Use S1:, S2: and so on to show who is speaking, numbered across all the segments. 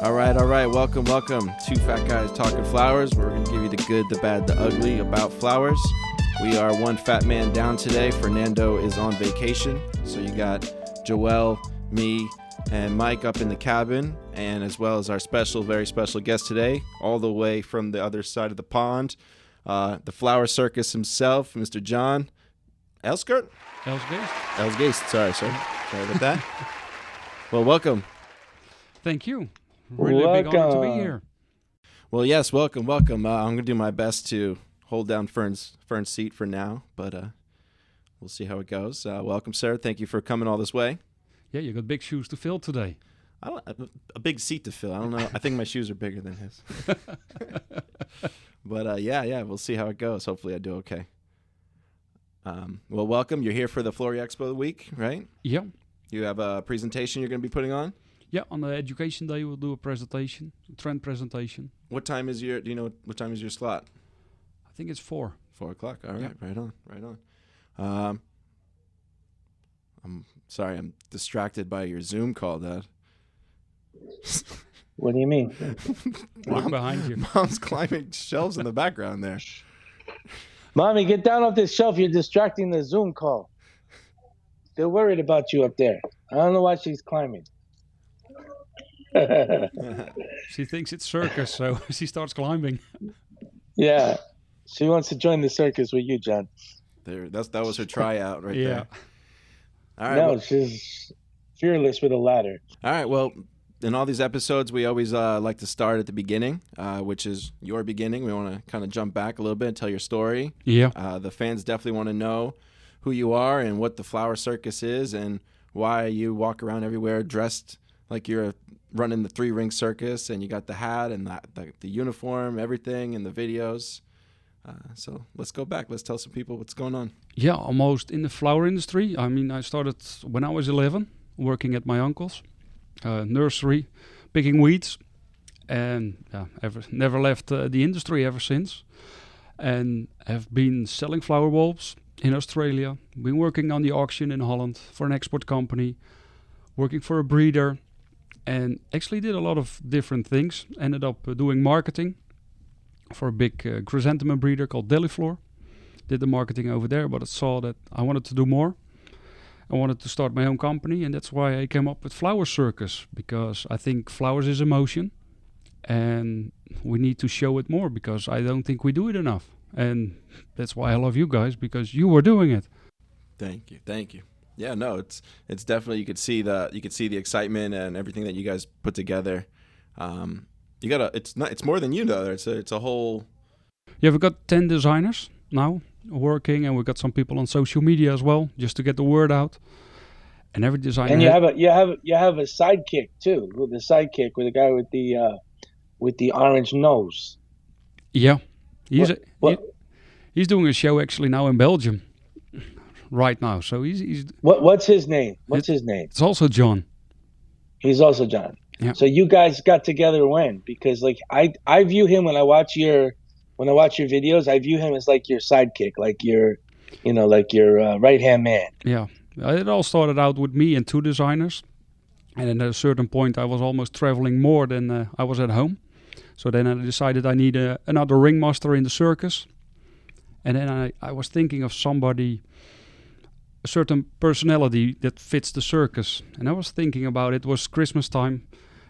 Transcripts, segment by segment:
S1: All right. Welcome. Two fat guys talking flowers. We're going to give you the good, the bad, the ugly about flowers. We are one fat man down today. Fernando is on vacation. So you got Joel, me, and Mike up in the cabin, and as well as our very special guest today, all the way from the other side of the pond, the Flower Circus himself, Mr. John Elstgeest. Sorry about that. Well, welcome.
S2: Thank you. Really a big honor to be here.
S1: Well, yes, welcome. I'm going to do my best to hold down Fern's seat for now, but we'll see how it goes. Welcome, sir. Thank you for coming all this way.
S2: Yeah, you got big shoes to fill today.
S1: A big seat to fill. I don't know. I think my shoes are bigger than his. But yeah, we'll see how it goes. Hopefully I do okay. Well, welcome. You're here for the Flori Expo of the week, right?
S2: Yeah.
S1: You have a presentation you're going to be putting on?
S2: Yeah, on the education day we'll do a presentation, a trend presentation.
S1: Do you know what time is your slot?
S2: I think it's 4.
S1: 4 o'clock. All right,
S2: yeah.
S1: Right on. I'm sorry, I'm distracted by your Zoom call, Dad.
S3: What do you mean?
S2: Mom, behind you.
S1: Mom's climbing shelves in the background there.
S3: Mommy, get down off this shelf. You're distracting the Zoom call. They're worried about you up there. I don't know why she's climbing.
S2: She thinks it's circus, so she starts climbing.
S3: Yeah, she wants to join the circus with you, John.
S1: That was her tryout right there. All right.
S3: No, she's fearless with a ladder.
S1: All right. Well, in all these episodes, we always like to start at the beginning, which is your beginning. We want to kind of jump back a little bit and tell your story.
S2: Yeah.
S1: The fans definitely want to know who you are and what the Flower Circus is and why you walk around everywhere dressed like you're running the 3-ring circus and you got the hat and the uniform, everything, and the videos. So let's go back. Let's tell some people what's going on.
S2: Yeah, almost in the flower industry. I mean, I started when I was 11, working at my uncle's nursery, picking weeds, and never left the industry ever since. And have been selling flower bulbs in Australia, been working on the auction in Holland for an export company, working for a breeder, and actually did a lot of different things. Ended up doing marketing for a big chrysanthemum breeder called Deliflor. Did the marketing over there, but I saw that I wanted to do more. I wanted to start my own company, and that's why I came up with Flower Circus, because I think flowers is emotion, and we need to show it more, because I don't think we do it enough. And that's why I love you guys, because you were doing it.
S1: Thank you. Yeah, no, it's definitely, you could see the excitement and everything that you guys put together. It's more than you though. It's a whole.
S2: Yeah, we've got 10 designers now working, and we've got some people on social media as well, just to get the word out. And every designer.
S3: And you have a sidekick too, with the guy with the orange nose.
S2: Yeah, he's doing a show actually now in Belgium. Right now, so he's
S3: what's his name? It's
S2: also John.
S3: He's also John.
S2: Yeah.
S3: So you guys got together when? Because like I view him when I watch your videos, I view him as like your sidekick, like your right hand man.
S2: Yeah, it all started out with me and 2 designers, and at a certain point I was almost traveling more than I was at home. So then I decided I need another ringmaster in the circus, and then I was thinking of somebody. A certain personality that fits the circus, and I was thinking about it was Christmas time.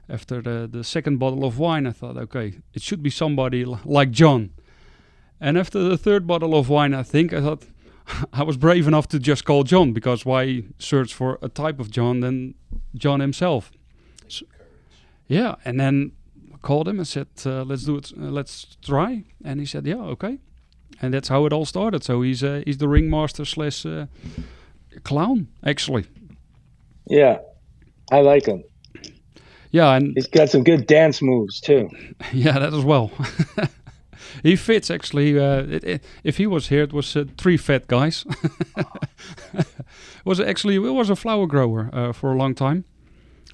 S2: After the second bottle of wine, I thought, okay, it should be somebody like John. And after the 3rd bottle of wine, I thought I was brave enough to just call John, because why search for a type of John than John himself? So, yeah, and then I called him and said, let's do it, let's try. And he said, yeah, okay. And that's how it all started. So he's the ringmaster / clown, actually.
S3: Yeah, I like him.
S2: Yeah, and
S3: he's got some good dance moves too.
S2: Yeah, that as well. He fits actually. If he was here, it was 3 fat guys. It was a flower grower for a long time.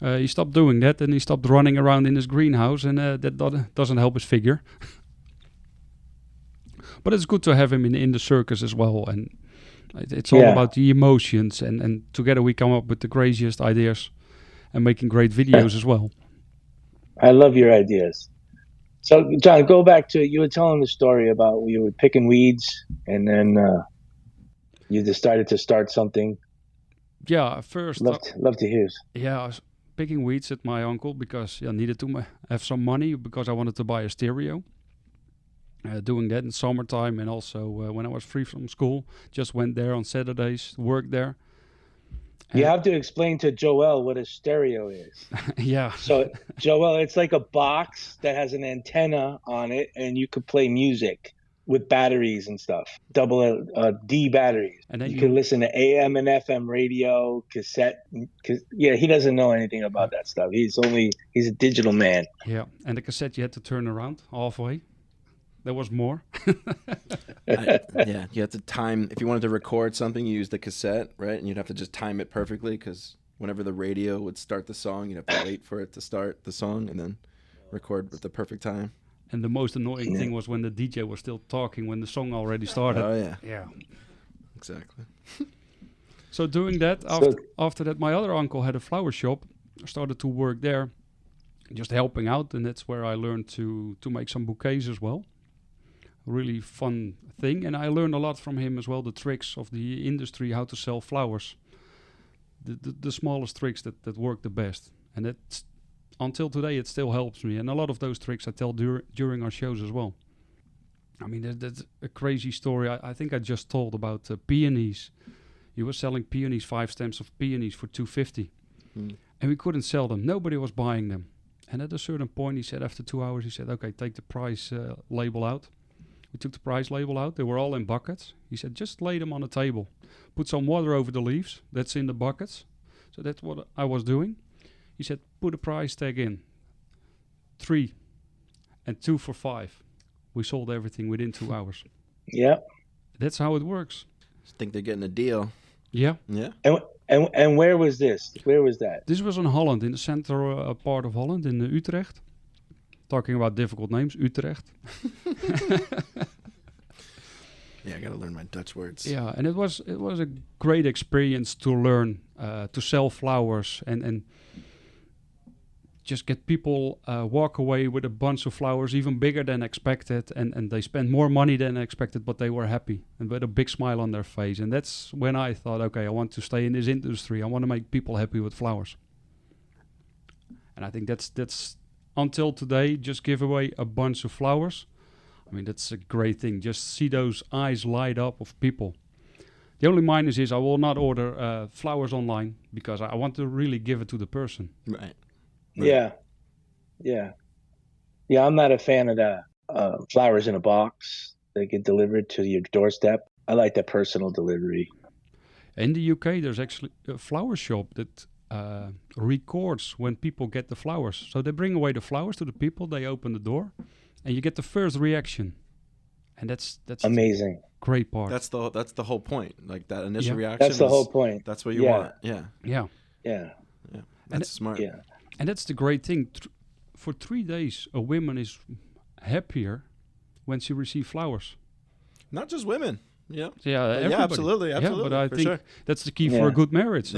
S2: He stopped doing that, and he stopped running around in his greenhouse, and that doesn't help his figure. But it's good to have him in the circus as well, and it's all about the emotions, and together we come up with the craziest ideas and making great videos as well.
S3: I love your ideas. So, John, go back to you were telling the story about you were picking weeds, and then you decided to start something.
S2: Yeah, first,
S3: Love to hear.
S2: yeah, I was picking weeds at my uncle because I needed to have some money because I wanted to buy a stereo. Doing that in summertime and also when I was free from school, just went there on Saturdays, worked there.
S3: You have to explain to Joel what a stereo is.
S2: Yeah.
S3: So, Joel, it's like a box that has an antenna on it, and you could play music with batteries and stuff. Double D batteries.
S2: And then
S3: You can listen to AM and FM radio, cassette. Yeah, he doesn't know anything about that stuff. He's a digital man.
S2: Yeah, and the cassette you had to turn around halfway. There was more.
S1: Yeah, you have to time. If you wanted to record something, you used the cassette, right? And you'd have to just time it perfectly because whenever the radio would start the song, you'd have to wait for it to start the song and then record with the perfect time.
S2: And the most annoying thing was when the DJ was still talking when the song already started.
S1: Oh, yeah.
S2: Yeah.
S1: Exactly.
S2: So doing that, after that, my other uncle had a flower shop. I started to work there, just helping out. And that's where I learned to make some bouquets as well. Really fun thing, and I learned a lot from him as well, the tricks of the industry, how to sell flowers, the smallest tricks that work the best. And it's until today it still helps me, and a lot of those tricks I tell during our shows as well. I mean, that's a crazy story. I think I just told about peonies. He was selling peonies, 5 stems of peonies for $2.50, and we couldn't sell them. Nobody was buying them. And at a certain point he said, after 2 hours, he said, okay, take the price label out. We took the price label out. They were all in buckets. He said, just lay them on a table. Put some water over the leaves. That's in the buckets. So that's what I was doing. He said, put a price tag in. 3 and 2 for 5. We sold everything within 2 hours.
S3: Yeah.
S2: That's how it works.
S1: I think they're getting a deal.
S2: Yeah.
S1: Yeah.
S3: And where was this? Where was that?
S2: This was in Holland, in the center part of Holland, in Utrecht. Talking about difficult names, Utrecht.
S1: Yeah, I gotta learn my Dutch words.
S2: Yeah, and it was a great experience to learn to sell flowers and just get people walk away with a bunch of flowers even bigger than expected, and they spent more money than expected, but they were happy and with a big smile on their face. And that's when I thought, okay, I want to stay in this industry. I want to make people happy with flowers. And I think that's until today, just give away a bunch of flowers. I mean, that's a great thing. Just see those eyes light up of people. The only minus is I will not order flowers online because I want to really give it to the person.
S1: Right.
S3: Yeah. I'm not a fan of the flowers in a box that get delivered to your doorstep. I like that personal delivery.
S2: In the UK, there's actually a flower shop that records when people get the flowers. So they bring away the flowers to the people, they open the door, and you get the first reaction. And that's
S3: amazing.
S2: Great part.
S1: That's the whole point. Like that initial reaction.
S3: That's the whole point.
S1: That's what you want. Yeah.
S2: That's
S1: smart.
S3: Yeah.
S2: And that's the great thing. For 3 days, a woman is happier when she receives flowers.
S1: Not just women. Yeah.
S2: Yeah,
S1: absolutely.
S2: Yeah, but I think that's the key for a good marriage.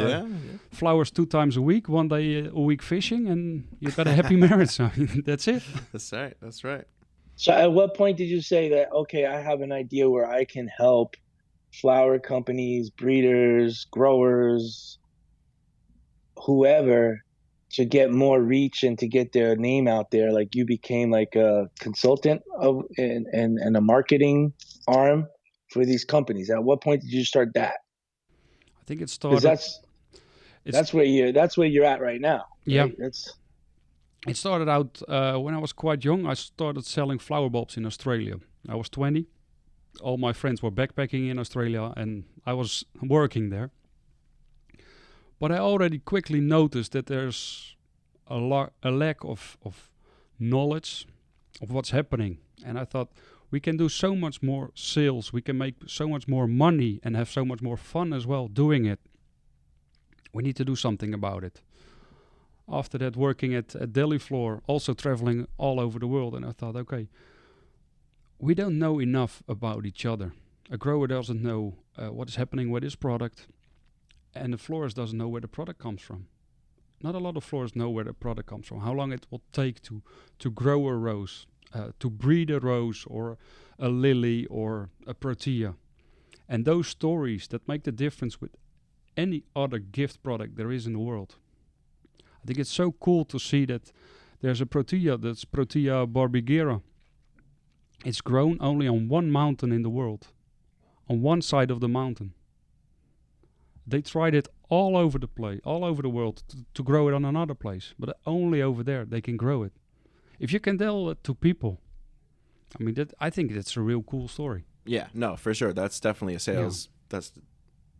S2: Flowers 2 times a week, 1 day a week fishing, and you've got a happy marriage. I mean, that's it.
S1: That's right.
S3: So at what point did you say that, okay, I have an idea where I can help flower companies, breeders, growers, whoever, to get more reach and to get their name out there? Like you became like a consultant and a marketing arm for these companies. At what point did you start that?
S2: I think it started.
S3: That's where you're at right now.
S2: Yeah.
S3: Right?
S2: It started out when I was quite young. I started selling flower bulbs in Australia. I was 20. All my friends were backpacking in Australia, and I was working there. But I already quickly noticed that there's a lack of knowledge of what's happening. And I thought, we can do so much more sales. We can make so much more money and have so much more fun as well doing it. We need to do something about it. After that, working at Deli Floor, also traveling all over the world. And I thought, okay, we don't know enough about each other. A grower doesn't know what is happening with his product. And the florist doesn't know where the product comes from. not a lot of florists know where the product comes from, how long it will take to grow a rose, to breed a rose or a lily or a protea. And those stories that make the difference with any other gift product there is in the world. I think it's so cool to see that there's a protea, that's Protea barbigera. It's grown only on one mountain in the world, on one side of the mountain. They tried it all over the place, all over the world, to grow it on another place, but only over there they can grow it. If you can tell it to people, I mean, I think that's a real cool story.
S1: Yeah, no, for sure. That's definitely a sales. Yeah. That's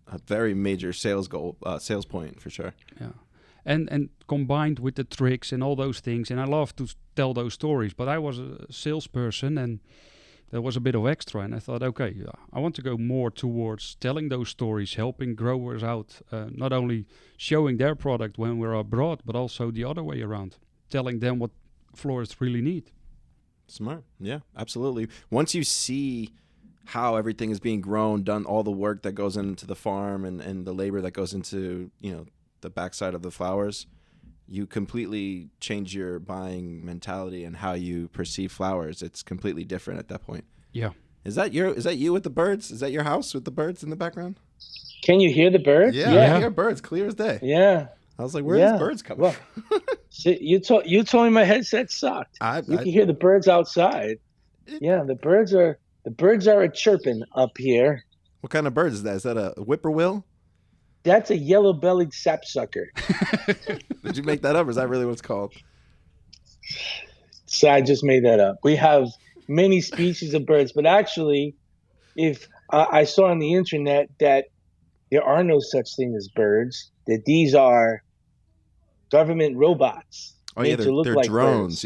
S1: a very major sales goal, sales point for sure.
S2: Yeah, and combined with the tricks and all those things, and I love to tell those stories. But I was a salesperson, and there was a bit of extra, and I thought, okay, I want to go more towards telling those stories, helping growers out, not only showing their product when we're abroad, but also the other way around, telling them what florists really need.
S1: Smart. Yeah, absolutely. Once you see how everything is being grown, done all the work that goes into the farm and the labor that goes into, the backside of the flowers, you completely change your buying mentality and how you perceive flowers. It's completely different at that point.
S2: Yeah.
S1: Is that you with the birds? Is that your house with the birds in the background?
S3: Can you hear the birds?
S1: Yeah. I hear birds clear as day.
S3: Yeah.
S1: I was like, where are these birds coming from?
S3: See, you told me my headset sucked. You can hear the birds outside. The birds are a chirping up here.
S1: What kind of bird is that? Is that a whippoorwill?
S3: That's a yellow-bellied sapsucker.
S1: Did you make that up, or is that really what it's called?
S3: So I just made that up. We have many species of birds, but actually, if I saw on the internet that there are no such thing as birds, that these are government robots.
S1: Oh yeah, they're like drones. Birds.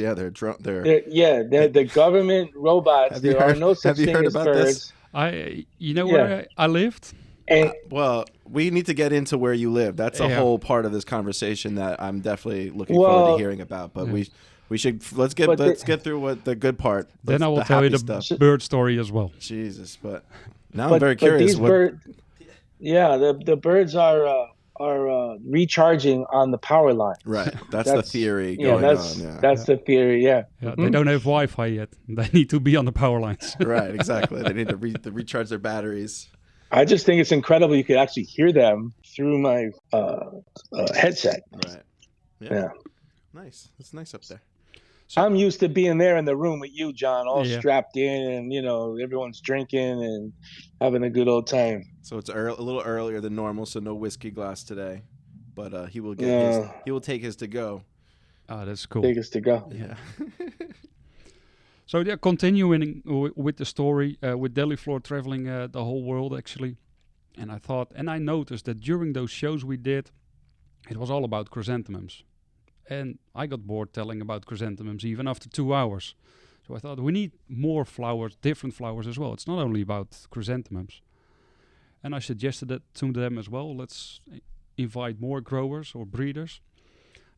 S1: Yeah, they're
S3: the government robots. There are no such thing as birds.
S2: Where I lived.
S3: And,
S1: well, we need to get into where you live. That's a whole part of this conversation that I'm definitely looking forward to hearing about. But we should let's get through what the good part.
S2: Then I will tell you the bird story as well.
S1: Jesus, but now I'm very curious.
S3: The birds are recharging on the power line.
S1: Right, that's the theory going on. Yeah,
S3: that's the theory. Yeah,
S2: They don't have Wi-Fi yet. They need to be on the power lines.
S1: Right, exactly. They need to recharge their batteries.
S3: I just think it's incredible you could actually hear them through my headset.
S1: Right. Yeah. Nice. It's nice up there.
S3: So I'm used to being there in the room with you, John, all strapped in, and everyone's drinking and having a good old time.
S1: So it's a little earlier than normal, so no whiskey glass today, but he will get he will take his to go.
S2: Oh, that's cool.
S3: Take his to go.
S1: Yeah.
S2: So continuing with the story, with Deliflor traveling the whole world actually, and I noticed that during those shows we did, it was all about chrysanthemums, and I got bored telling about chrysanthemums even after 2 hours. So I thought we need more flowers, different flowers as well. It's not only about chrysanthemums, and I suggested that to them as well. Let's invite more growers or breeders,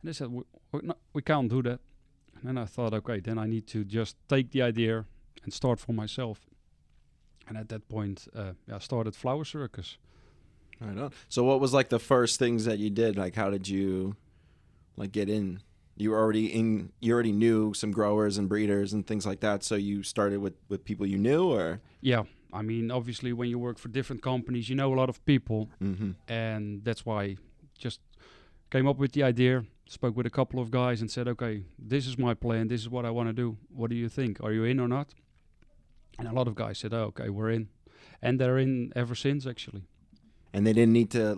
S2: and they said we can't do that. And I thought, okay, then I need to just take the idea and start for myself. And at that point, I started Flower Circus.
S1: Right on. So what was like the first things that you did? Like, how did you get in? You already knew some growers and breeders and things like that. So you started with people you knew, or?
S2: Yeah. I mean, obviously, when you work for different companies, you know a lot of people.
S1: Mm-hmm.
S2: And that's why I just came up with the idea. Spoke with a couple of guys and said, okay, this is my plan. This is what I want to do. What do you think? Are you in or not? And a lot of guys said, okay, we're in. And they're in ever since, actually.
S1: And they didn't need to,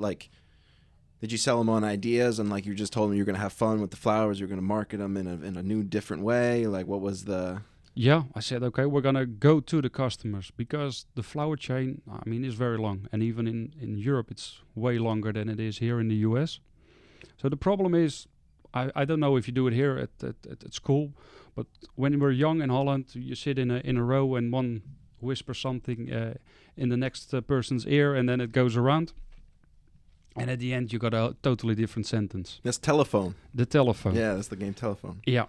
S1: did you sell them on ideas and, you just told them you're going to have fun with the flowers, you're going to market them in a new, different way? What was the...
S2: Yeah, I said, okay, we're going to go to the customers because the flower chain, is very long. And even in Europe, it's way longer than it is here in the US. So the problem is, I don't know if you do it here at school, but when we're young in Holland, you sit in a row and one whispers something in the next person's ear, and then it goes around. And at the end, you got a totally different sentence.
S1: That's telephone.
S2: The telephone.
S1: Yeah, that's the game telephone.
S2: Yeah.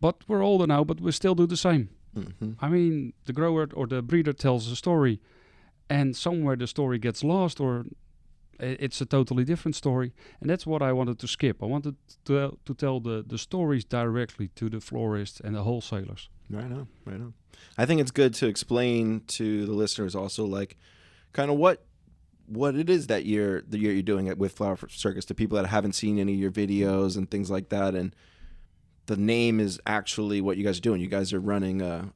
S2: But we're older now, but we still do the same.
S1: Mm-hmm.
S2: The grower or the breeder tells a story, and somewhere the story gets lost, or It's a totally different story, and that's what I wanted to skip. I wanted to tell the stories directly to the florists and the wholesalers.
S1: Right on, right on. I think it's good to explain to the listeners also, like, kind of what it is that you're doing it with Flower Circus to people that haven't seen any of your videos and things like that. And the name is actually what you guys are doing. You guys are running a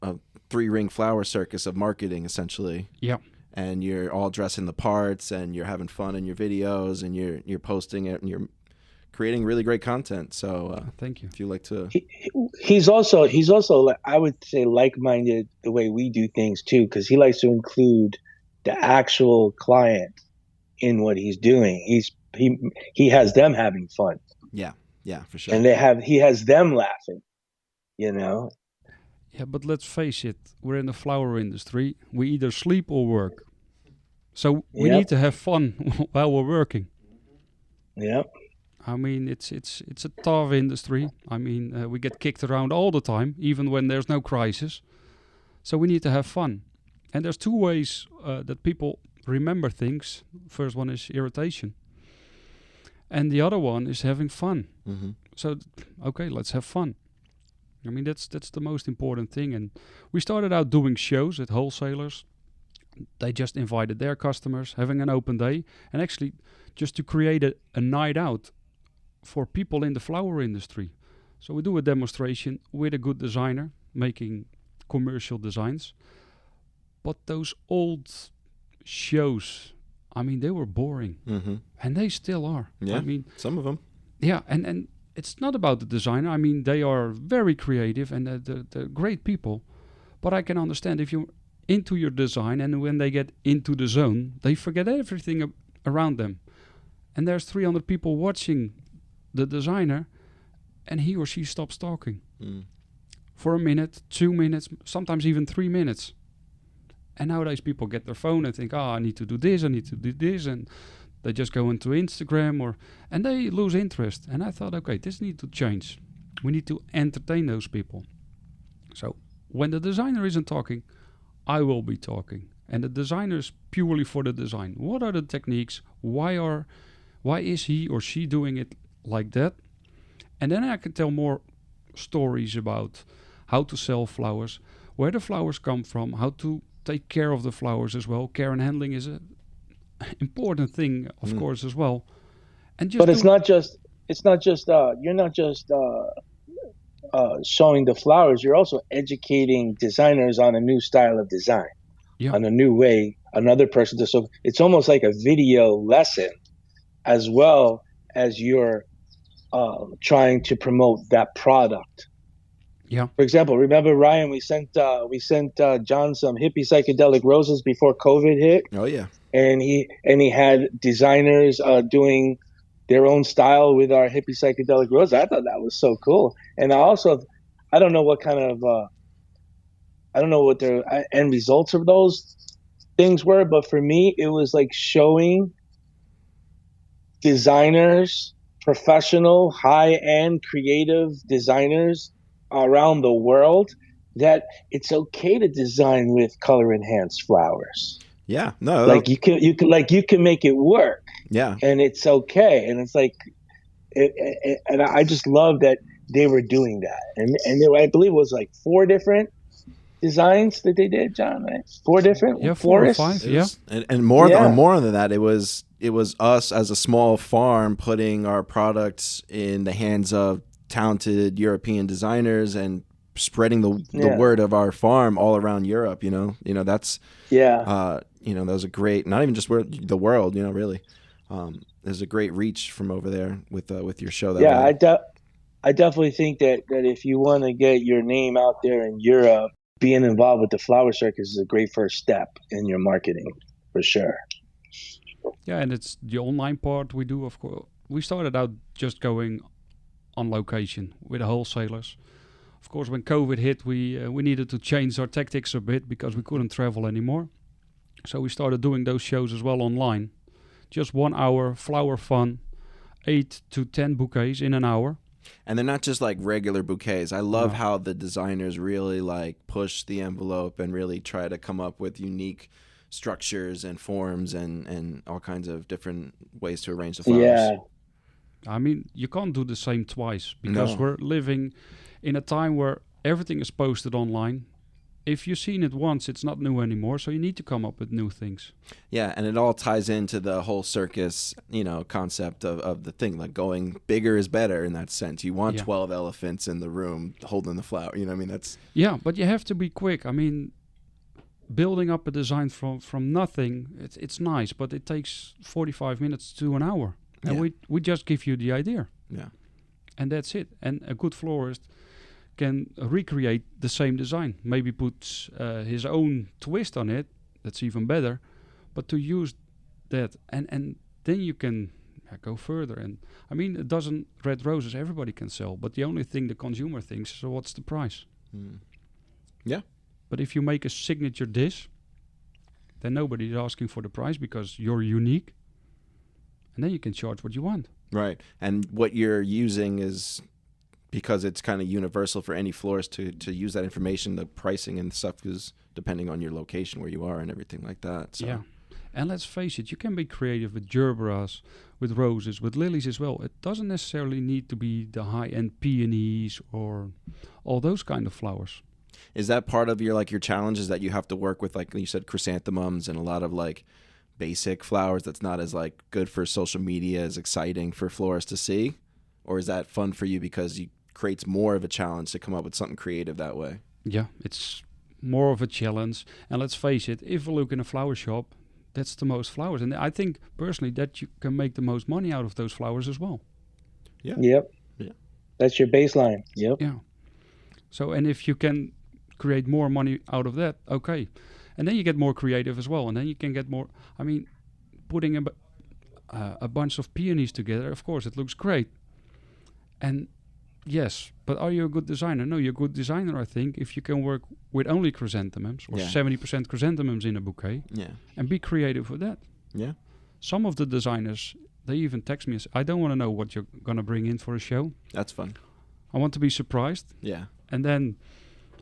S1: 3-ring flower circus of marketing, essentially.
S2: Yeah.
S1: And you're all dressing the parts, and you're having fun in your videos, and you're posting it, and you're creating really great content. So
S2: thank you.
S1: If you like to,
S3: he's also like, I would say, like-minded the way we do things too, because he likes to include the actual client in what he's doing. He has them having fun.
S1: Yeah, for sure.
S3: And he has them laughing, you know.
S2: Yeah, but let's face it, we're in the flower industry. We either sleep or work. So we need to have fun while we're working.
S3: Yeah.
S2: I mean, it's a tough industry. I mean, we get kicked around all the time, even when there's no crisis. So we need to have fun. And there's 2 ways that people remember things. First one is irritation. And the other one is having fun.
S1: Mm-hmm.
S2: So, okay, let's have fun. I mean, that's the most important thing. And we started out doing shows at wholesalers. They just invited their customers, having an open day, and actually just to create a night out for people in the flower industry. So we do a demonstration with a good designer making commercial designs. But those old shows, I mean, they were boring.
S1: Mm-hmm.
S2: And they still are.
S1: Yeah,
S2: I mean,
S1: some of them.
S2: Yeah, and it's not about the designer. I mean, they are very creative and they're great people. But I can understand if you're into your design, and when they get into the zone, they forget everything around them. And there's 300 people watching the designer, and he or she stops talking for a minute, 2 minutes, sometimes even 3 minutes. And nowadays people get their phone and think, I need to do this, and they just go into Instagram and they lose interest. And I thought, okay, this needs to change. We need to entertain those people. So when the designer isn't talking, I will be talking. And the designer is purely for the design. What are the techniques? Why is he or she doing it like that? And then I can tell more stories about how to sell flowers, where the flowers come from, how to take care of the flowers as well. Care and handling is a important thing, of course, as well. And just
S3: but it's not just you're not just showing the flowers. You're also educating designers on a new style of design, on a new way, another person to. So it's almost like a video lesson, as well as you're trying to promote that product.
S2: Yeah.
S3: For example, remember, Ryan, we sent John some hippie psychedelic roses before COVID hit.
S1: Oh yeah.
S3: And he had designers doing their own style with our hippie psychedelic roses. I thought that was so cool. And I don't know what kind of I don't know what their end results of those things were, but for me, it was like showing designers, professional, high-end, creative designers around the world, that it's okay to design with color enhanced flowers.
S1: Yeah, no,
S3: like you can make it work.
S1: Yeah,
S3: and it's okay. And it's like, and I just love that they were doing that. And there, I believe it was like 4 different designs that they did, John. Right? 4 different,
S2: 4 or 5, yeah,
S1: and more than that. It was us as a small farm putting our products in the hands of talented European designers and spreading the word of our farm all around Europe. That's that was a great, not even just the world, really. There's a great reach from over there with your show.
S3: I definitely think that if you want to get your name out there in Europe, being involved with the Flower Circus is a great first step in your marketing, for sure.
S2: Yeah, and it's the online part we do, of course. We started out just going on location with the wholesalers. Of course, when COVID hit, we needed to change our tactics a bit because we couldn't travel anymore. So we started doing those shows as well online. Just 1 hour flower fun, 8 to 10 bouquets in an hour.
S1: And they're not just like regular bouquets. I love how the designers really like push the envelope and really try to come up with unique structures and forms and all kinds of different ways to arrange the flowers.
S3: Yeah.
S2: I mean, you can't do the same twice because
S1: No.
S2: we're living in a time where everything is posted online. If you've seen it once, it's not new anymore. So you need to come up with new things.
S1: Yeah, and it all ties into the whole circus, concept of the thing. Like going bigger is better in that sense. You want 12 elephants in the room holding the flower. You know what I mean? That's
S2: but you have to be quick. I mean, building up a design from nothing, it's nice, but it takes 45 minutes to an hour. And we just give you the idea.
S1: Yeah.
S2: And that's it. And a good florist can recreate the same design. Maybe puts his own twist on it. That's even better. But to use that, and then you can go further. And I mean, a dozen red roses everybody can sell. But the only thing the consumer thinks is, so what's the price?
S1: Yeah.
S2: But if you make a signature dish, then nobody's asking for the price because you're unique. And then you can charge what you want.
S1: Right. And what you're using is, because it's kind of universal for any florist to use that information, the pricing and stuff is depending on your location, where you are and everything like that. So.
S2: Yeah. And let's face it, you can be creative with gerberas, with roses, with lilies as well. It doesn't necessarily need to be the high-end peonies or all those kind of flowers.
S1: Is that part of your challenges that you have to work with, like you said, chrysanthemums and a lot of basic flowers that's not as good for social media, as exciting for florists to see? Or is that fun for you because it creates more of a challenge to come up with something creative that way?
S2: Yeah, it's more of a challenge. And let's face it, if we look in a flower shop, that's the most flowers. And I think personally that you can make the most money out of those flowers as well.
S1: Yeah.
S3: Yep.
S1: Yeah.
S3: That's your baseline. Yep.
S2: Yeah. So, and if you can create more money out of that, okay. And then you get more creative as well. And then you can get more, I mean, putting a bunch of peonies together, of course, it looks great. And yes, but are you a good designer? No, you're a good designer, I think, if you can work with only chrysanthemums or 70% chrysanthemums in a bouquet.
S1: Yeah.
S2: And be creative with that.
S1: Yeah.
S2: Some of the designers, they even text me and say, I don't want to know what you're going to bring in for a show.
S1: That's fun.
S2: I want to be surprised.
S1: Yeah.
S2: And then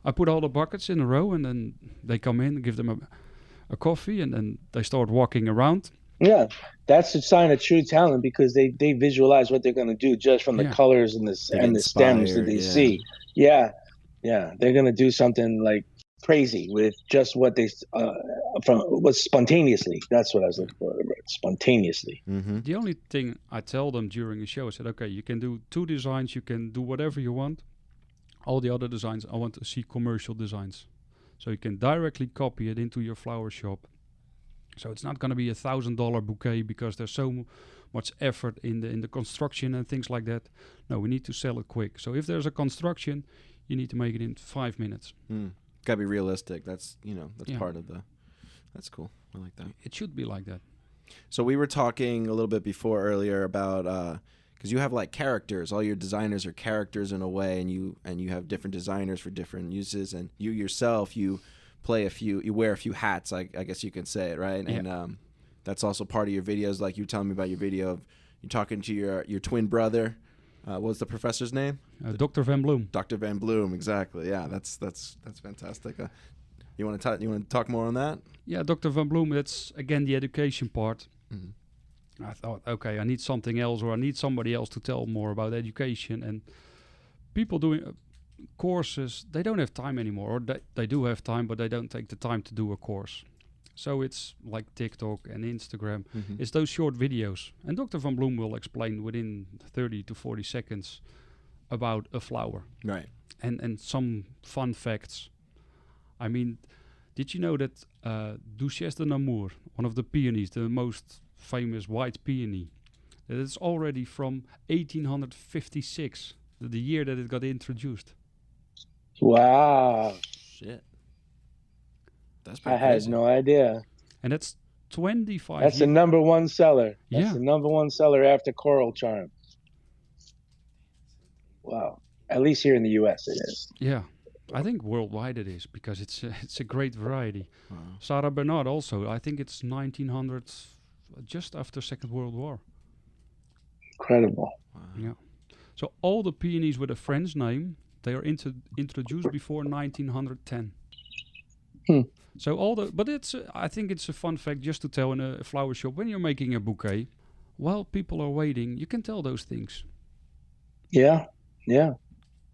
S2: I put all the buckets in a row, and then they come in, give them a coffee, and then they start walking around.
S3: Yeah, that's a sign of true talent because they visualize what they're going to do just from the colors and the stems that they see. Yeah, they're going to do something crazy with just what they was spontaneously. That's what I was looking for. Spontaneously.
S1: Mm-hmm.
S2: The only thing I tell them during a show, I said, okay, you can do 2 designs, you can do whatever you want. All the other designs, I want to see commercial designs. So you can directly copy it into your flower shop. So it's not going to be $1,000 bouquet because there's so much effort in the construction and things like that. No, we need to sell it quick. So if there's a construction, you need to make it in 5 minutes.
S1: Gotta be realistic. That's part of that's cool. I like that.
S2: It should be like that.
S1: So we were talking a little bit before earlier about because you have characters. All your designers are characters in a way, and you have different designers for different uses, and you yourself you wear a few hats. I guess you can say it, right?
S2: Yeah.
S1: And that's also part of your videos. Like you were telling me about your video of you talking to your twin brother. What was the professor's name?
S2: Dr. Van Bloom.
S1: Dr. Van Bloom, exactly. Yeah, that's fantastic. You want to talk more on that?
S2: Yeah, Dr. Van Bloom. That's again the education part.
S1: Mm-hmm.
S2: I thought, okay, I need something else, or I need somebody else to tell more about education. And people doing courses, they don't have time anymore, or they do have time, but they don't take the time to do a course. So it's like TikTok and Instagram.
S1: Mm-hmm.
S2: It's those short videos. And Dr. Van Bloom will explain within 30 to 40 seconds about a flower.
S1: Right.
S2: And some fun facts. I mean, did you know that Duchesse de Namur, one of the peonies, the most famous white peony, that it's already from 1856, the year that it got introduced.
S3: Wow.
S1: Shit. That's
S3: I
S1: pretty
S3: had
S1: crazy.
S3: no idea.
S2: And that's 25
S3: That's the number one seller. That's
S2: Yeah.
S3: the number one seller after Coral Charm. Wow. At least here in the U.S. it is.
S2: Yeah. I think worldwide it is, because it's a great variety.
S1: Wow.
S2: Sarah Bernard also, I think it's 1900, just after Second World War.
S3: Incredible.
S1: Wow.
S2: Yeah. So all the peonies with a French name, they are introduced before 1910.
S3: Hmm.
S2: So but it's I think it's a fun fact just to tell in a flower shop when you're making a bouquet, while people are waiting, you can tell those things.
S3: Yeah, yeah.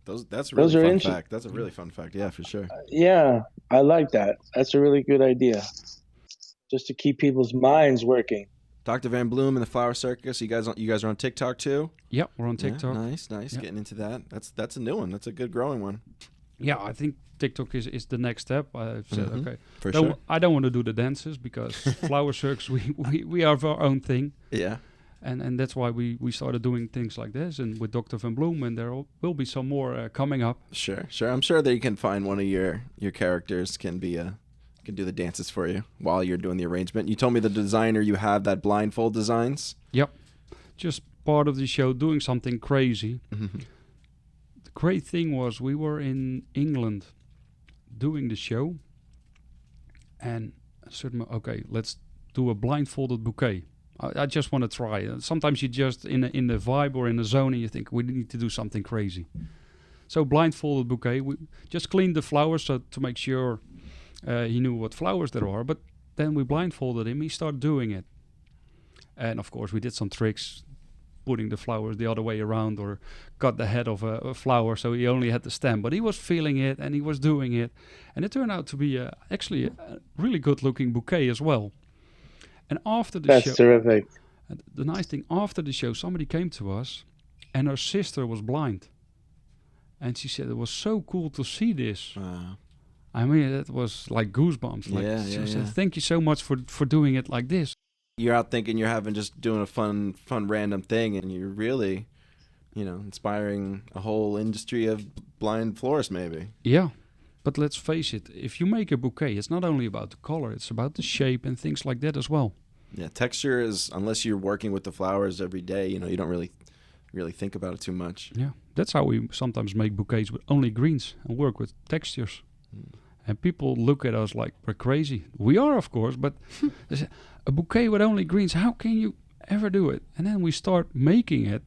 S1: That's a
S3: Those
S1: really
S3: are
S1: fun
S3: interesting.
S1: fact. That's a really fun fact. Yeah, for sure.
S3: Yeah, I like that. That's a really good idea. Just to keep people's minds working.
S1: Dr. Van Bloom and the Flower Circus. You guys are on TikTok too?
S2: Yeah, we're on
S1: Yeah,
S2: TikTok.
S1: nice.
S2: Yeah.
S1: Getting into that. That's a new one. That's a good growing one.
S2: Yeah, I think TikTok is the next step. I've said,
S1: Mhm.
S2: okay,
S1: For sure.
S2: I don't want to do the dances because Flower Circus, we have our own thing.
S1: Yeah.
S2: And that's why we started doing things like this and with Dr. Van Bloom, and there will be some more coming up.
S1: Sure. I'm sure that you can find one of your characters can do the dances for you while you're doing the arrangement. You told me the designer you have that blindfold designs.
S2: Yep, just part of the show, doing something crazy. The great thing was we were in England doing the show, and okay, let's do a blindfolded bouquet. I just want to try. Sometimes you just in the vibe or in the zone, and you think we need to do something crazy. So blindfolded bouquet. We just cleaned the flowers to make sure he knew what flowers there are. But then we blindfolded him. He started doing it, and of course we did some tricks, putting the flowers the other way around or cut the head of a flower so he only had the stem. But he was feeling it and he was doing it, and it turned out to be actually a really good looking bouquet as well. And after the show,
S3: That's terrific.
S2: the nice thing, after the show, somebody came to us, and her sister was blind, and she said it was so cool to see this. I mean, it was like goosebumps. Like, she said, "Thank you so much for doing it like this."
S1: You're out thinking you're doing a fun random thing, and you're really, inspiring a whole industry of blind florists, maybe.
S2: Yeah. But let's face it, if you make a bouquet, it's not only about the color, it's about the shape and things like that as well.
S1: Yeah, texture is, unless you're working with the flowers every day, you don't really think about it too much.
S2: Yeah, that's how we sometimes make bouquets with only greens and work with textures. And people look at us like we're crazy. We are, of course, but they say, a bouquet with only greens, how can you ever do it? And then we start making it.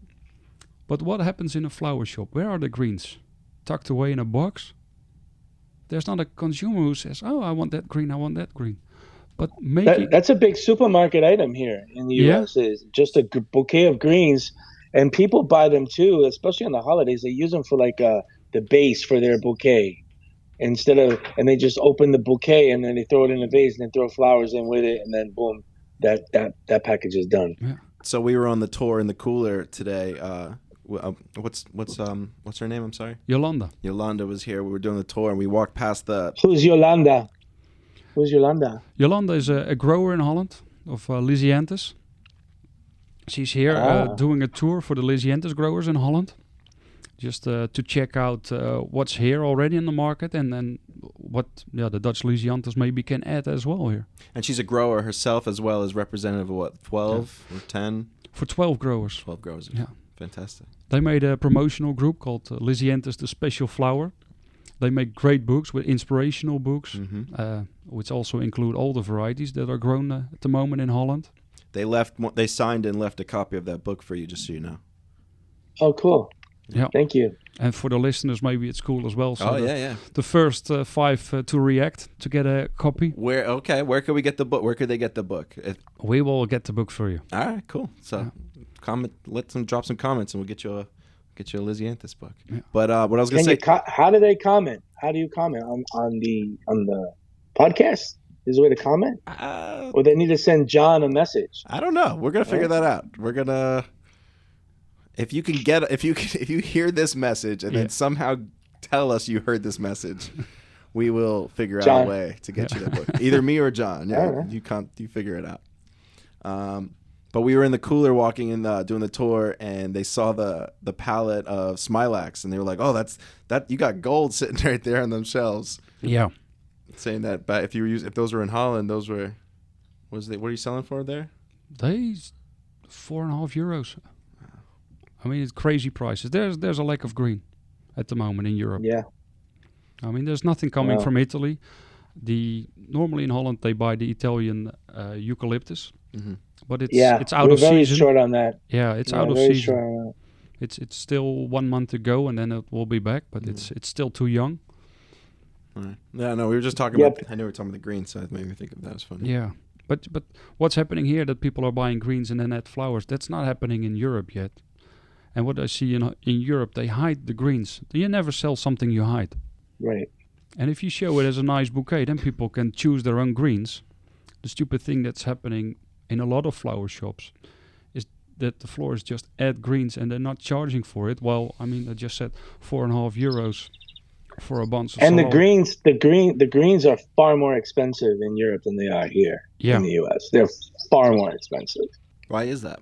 S2: But what happens in a flower shop? Where are the greens? Tucked away in a box? There's not a consumer who says, "Oh, I want that green, I want that green." But making
S3: That's a big supermarket item here in the U.S. Is just a bouquet of greens, and people buy them too, especially on the holidays. They use them for like the base for their bouquet, and they just open the bouquet and then they throw it in a vase and then throw flowers in with it, and then boom, that package is done.
S2: Yeah.
S1: So we were on the tour in the cooler today. What's her name? I'm sorry.
S2: Yolanda.
S1: Yolanda was here. We were doing the tour, and we walked past the.
S3: Who's Yolanda?
S2: Yolanda is a grower in Holland of Lysianthus. She's here doing a tour for the Lysianthus growers in Holland, just to check out what's here already in the market, and then what the Dutch Lysianthus maybe can add as well here.
S1: And she's a grower herself, as well as representative of what, 12 or 10?
S2: For 12 growers.
S1: 12 growers.
S2: Yeah.
S1: Fantastic.
S2: They made a promotional group called Lysianthus the Special Flower. They make great books with inspirational books, which also include all the varieties that are grown at the moment in Holland.
S1: They signed and left a copy of that book for you, just so you know.
S3: Oh, cool.
S2: Yeah.
S3: Thank you.
S2: And for the listeners, maybe it's cool as well. So
S1: The
S2: first 5 to react to get a copy.
S1: Where could we get the book? Where could they get the book?
S2: We will get the book for you.
S1: All right, cool. So drop some comments, and we'll get you a Lysianthus book. Yeah. But what I was gonna say,
S3: how do they comment? How do you comment on the podcast? Is there a way to comment? Or they need to send John a message?
S1: I don't know. We're gonna figure that out. We're gonna. If you hear this message and then somehow tell us you heard this message, we will figure out a way to get you that book. Either me or John. Yeah, right. You figure it out. But we were in the cooler walking in doing the tour, and they saw the palette of Smilax, and they were like, "Oh, that you got gold sitting right there on them shelves."
S2: Yeah.
S1: Saying that, but if those were in Holland, those were, what are you selling for there?
S2: They €4.50. I mean, it's crazy prices. There's a lack of green at the moment in Europe.
S3: Yeah.
S2: I mean, there's nothing coming from Italy. Normally in Holland they buy the Italian eucalyptus, but it's out of season.
S3: We're very short on that.
S2: Yeah, it's out of season. It's still 1 month to go, and then it will be back, but it's still too young.
S1: Right. Yeah, no, we were just talking
S3: Yep.
S1: about. I know we were talking about the green side. Made me think of that. It's funny.
S2: Yeah. But what's happening here that people are buying greens and then add flowers? That's not happening in Europe yet. And what I see in Europe, they hide the greens. You never sell something you hide.
S3: Right.
S2: And if you show it as a nice bouquet, then people can choose their own greens. The stupid thing that's happening in a lot of flower shops is that the florists just add greens and they're not charging for it. Well, I mean, I just said €4.5 for a bunch of
S3: And
S2: salon.
S3: the greens are far more expensive in Europe than they are here
S2: Yeah.
S3: in the US. They're far more expensive.
S1: Why is that?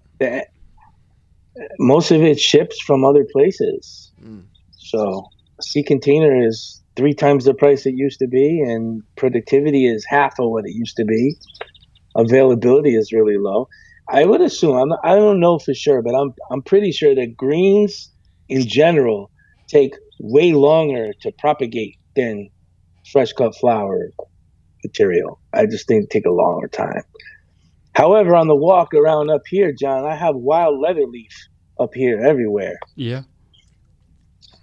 S3: Most of it ships from other places.
S1: Mm.
S3: So a sea container is 3 times the price it used to be, and productivity is half of what it used to be. Availability is really low. I would assume, I don't know for sure, but I'm pretty sure that greens in general take way longer to propagate than fresh cut flower material. I just think it take a longer time. However, on the walk around up here, John, I have wild leatherleaf up here everywhere.
S2: Yeah.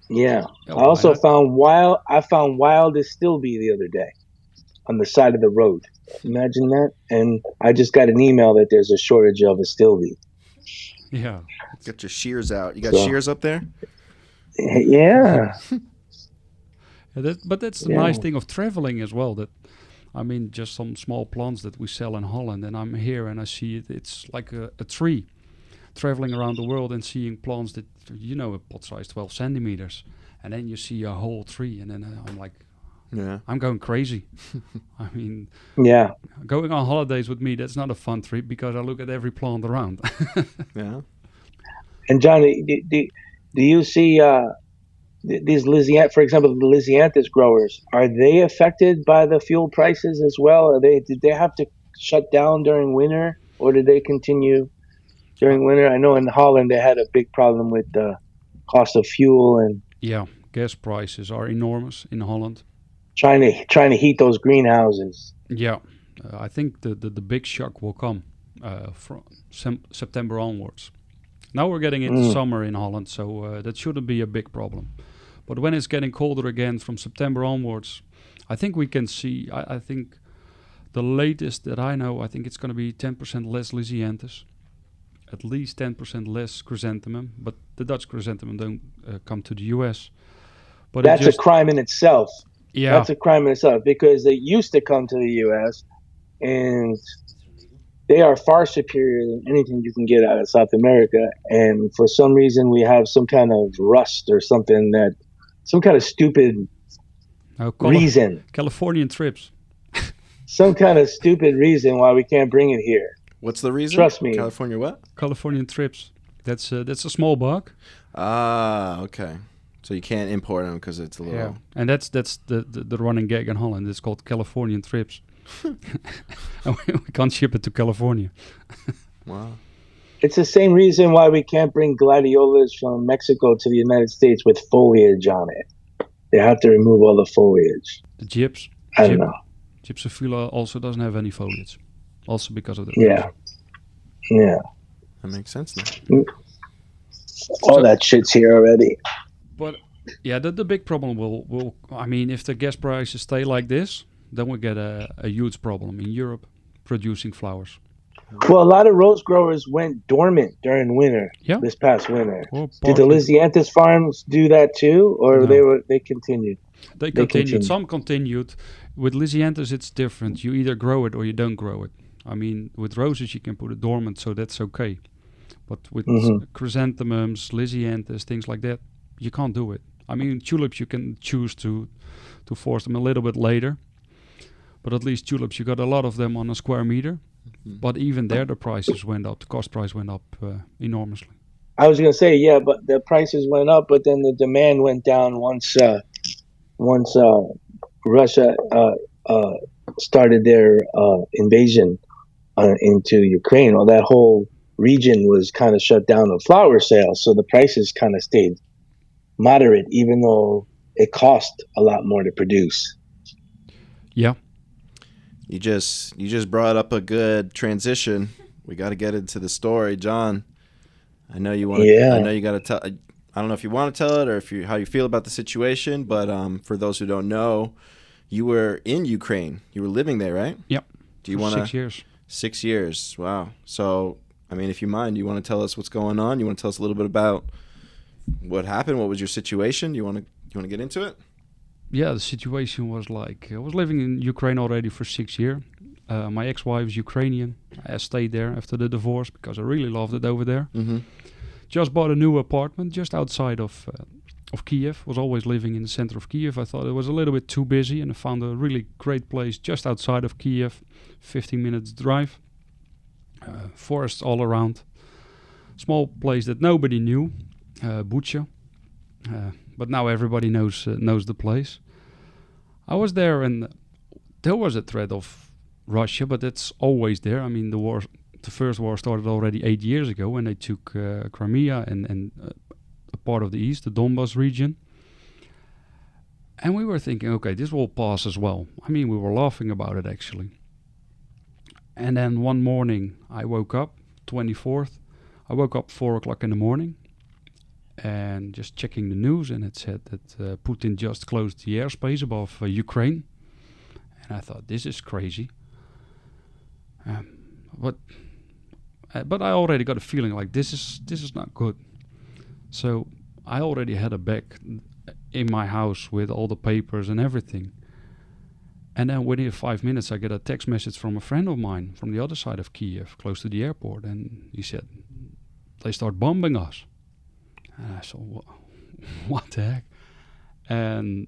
S3: Yeah.
S2: Oh,
S3: I also
S2: why
S3: found wild astilbe the other day on the side of the road. Imagine that. And I just got an email that there's a shortage of astilbe.
S2: Yeah.
S1: Get your shears out. You got
S3: So-
S1: shears up there?
S3: Yeah.
S2: But that's the
S3: Yeah.
S2: nice thing of traveling as well. That, I mean, just some small plants that we sell in Holland, and I'm here and I see it. It's like a tree. Traveling around the world and seeing plants that, a pot size 12 centimeters. And then you see a whole tree, and then I'm like,
S1: Yeah.
S2: I'm going crazy. I mean,
S3: Yeah.
S2: going on holidays with me, that's not a fun trip because I look at every plant around.
S1: Yeah.
S3: And John, do you see these for example, the Lysianthus growers, are they affected by the fuel prices as well? Did they have to shut down during winter, or did they continue during winter? I know in Holland they had a big problem with the cost of fuel and
S2: Yeah, gas prices are enormous in Holland.
S3: trying to heat those greenhouses.
S2: Yeah, I think the big shock will come from September onwards. Now we're getting into summer in Holland, so that shouldn't be a big problem. But when it's getting colder again from September onwards, I think we can see, I think the latest that I know, I think it's going to be 10% less Lysianthus, at least 10% less chrysanthemum, but the Dutch chrysanthemum don't come to the US. But
S3: That's a crime in itself.
S2: Yeah.
S3: That's a crime in itself because they used to come to the U.S. and they are far superior than anything you can get out of South America. And for some reason, we have some kind of rust or something some kind of stupid reason,
S2: Californian trips.
S3: some kind of stupid reason why we can't bring it here.
S1: What's the reason?
S3: Trust me.
S1: California what?
S2: Californian trips. That's a small bug.
S1: Ah, okay. So you can't import them because it's a little...
S2: Yeah, and that's the running gag in Holland. It's called Californian trips. And we can't ship it to California.
S1: Wow.
S3: It's the same reason why we can't bring gladiolas from Mexico to the United States with foliage on it. They have to remove all the foliage.
S2: The gyps.
S3: I don't know.
S2: Gypsophila also doesn't have any foliage. Also because of the
S3: Yeah. Yeah.
S1: That makes sense now.
S3: All that shit's here already.
S2: But yeah, the big problem will I mean, if the gas prices stay like this, then we get a huge problem in Europe producing flowers.
S3: Well, a lot of rose growers went dormant during winter.
S2: Yeah.
S3: This past winter.
S2: Or
S3: Did the
S2: partly-
S3: Lysianthus farms do that too, or
S2: No.
S3: they continued?
S2: They
S3: They
S2: continued.
S3: continue.
S2: Some continued. With Lysianthus, it's different. You either grow it or you don't grow it. I mean, with roses, you can put it dormant, so that's okay. But with chrysanthemums, Lysianthus, things like that, you can't do it. I mean, tulips, you can choose to force them a little bit later. But at least tulips, you got a lot of them on a square meter. But even there, the prices went up. The cost price went up enormously.
S3: I was going to say, yeah, but the prices went up, but then the demand went down once Russia started their invasion into Ukraine. Well, that whole region was kind of shut down of flower sales, so the prices kind of stayed moderate, even though it cost a lot more to produce.
S2: Yeah.
S1: You just brought up a good transition. We got to get into the story, John. I know you want.
S3: Yeah.
S1: I know you got to tell. I don't know if you want to tell it or how you feel about the situation, but for those who don't know, You were in Ukraine. You were living there, right?
S2: Yep.
S1: Do you
S2: for
S1: want to?
S2: 6 years.
S1: 6 years. Wow. So, I mean, if you mind, you want to tell us what's going on? You want to tell us a little bit about what happened? What was your situation? You want to get into it?
S2: Yeah, the situation was like I was living in Ukraine already for 6 years. My ex-wife is Ukrainian. I stayed there after the divorce because I really loved it over there.
S1: Mm-hmm.
S2: Just bought a new apartment just outside of Kiev. Was always living in the center of Kiev. I thought it was a little bit too busy, and I found a really great place just outside of Kiev, 15 minutes drive. Forests all around. Small place that nobody knew, Bucha. But now everybody knows the place. I was there, and there was a threat of Russia, but it's always there. I mean, the first war started already 8 years ago when they took Crimea and a part of the east, the Donbas region. And we were thinking, okay, this will pass as well. I mean, we were laughing about it actually. And then one morning I woke up, 24th. I woke up 4 o'clock in the morning and just checking the news, and it said that Putin just closed the airspace above Ukraine. And I thought, this is crazy. But I already got a feeling like this is not good. So I already had a bag in my house with all the papers and everything. And then within 5 minutes I get a text message from a friend of mine from the other side of Kiev, close to the airport, and he said, they start bombing us. And I said, what the heck? And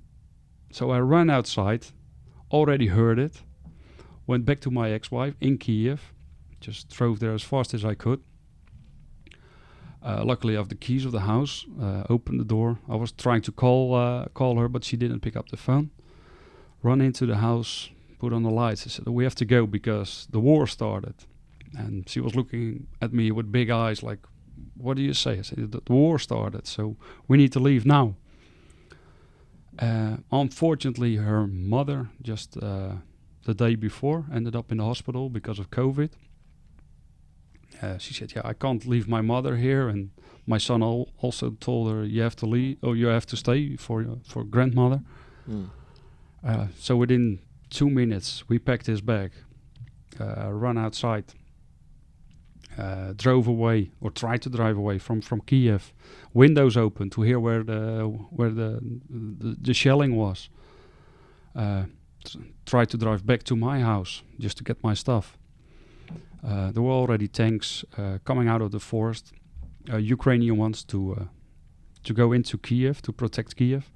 S2: so I ran outside, already heard it, went back to my ex-wife in Kiev, just drove there as fast as I could. Luckily I have the keys of the house, opened the door. I was trying to call her, but she didn't pick up the phone. Run into the house, put on the lights. I said, we have to go because the war started. And she was looking at me with big eyes like, what do you say? I said, the war started, so we need to leave now. Unfortunately, her mother just the day before ended up in the hospital because of COVID. She said, I can't leave my mother here. And my son also told her, you have to leave, or you have to stay for grandmother. Mm. So within 2 minutes, we packed his bag, ran outside, drove away, or tried to drive away from Kiev. Windows open to hear where the shelling was. Tried to drive back to my house just to get my stuff. There were already tanks coming out of the forest, Ukrainian ones to go into Kiev to protect Kiev.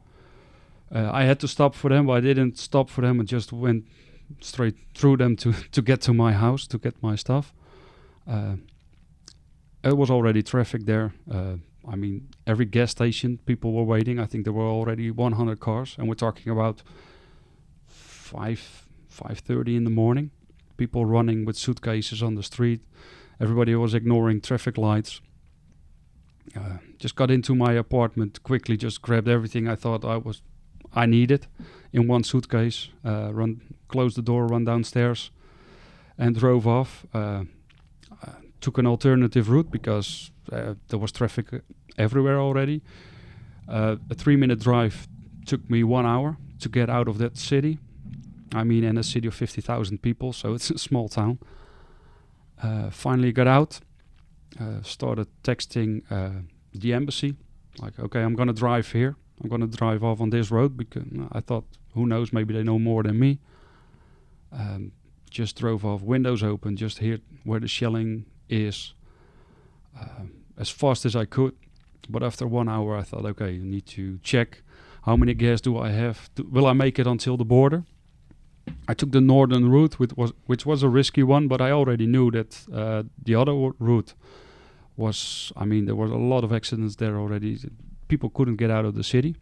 S2: I had to stop for them, but I didn't stop for them and just went straight through them to get to my house, to get my stuff. It was already traffic there. I mean, every gas station, people were waiting. I think there were already 100 cars, and we're talking about 5:30 in the morning. People running with suitcases on the street. Everybody was ignoring traffic lights. Just got into my apartment quickly, just grabbed everything I thought I needed in one suitcase, closed the door, run downstairs, and drove off. Took an alternative route because there was traffic everywhere already. A 3-minute drive took me 1 hour to get out of that city. I mean, in a city of 50,000 people, so it's a small town. Finally got out, started texting the embassy, like, okay, I'm going to drive here. I'm going to drive off on this road because I thought, who knows, maybe they know more than me. Just drove off, windows open, just here where the shelling is, as fast as I could. But after 1 hour, I thought, okay, I need to check how many gas do I have. Will I make it until the border? I took the northern route, which was a risky one, but I already knew that the other route was, I mean, there was a lot of accidents there already. People couldn't get out of the city.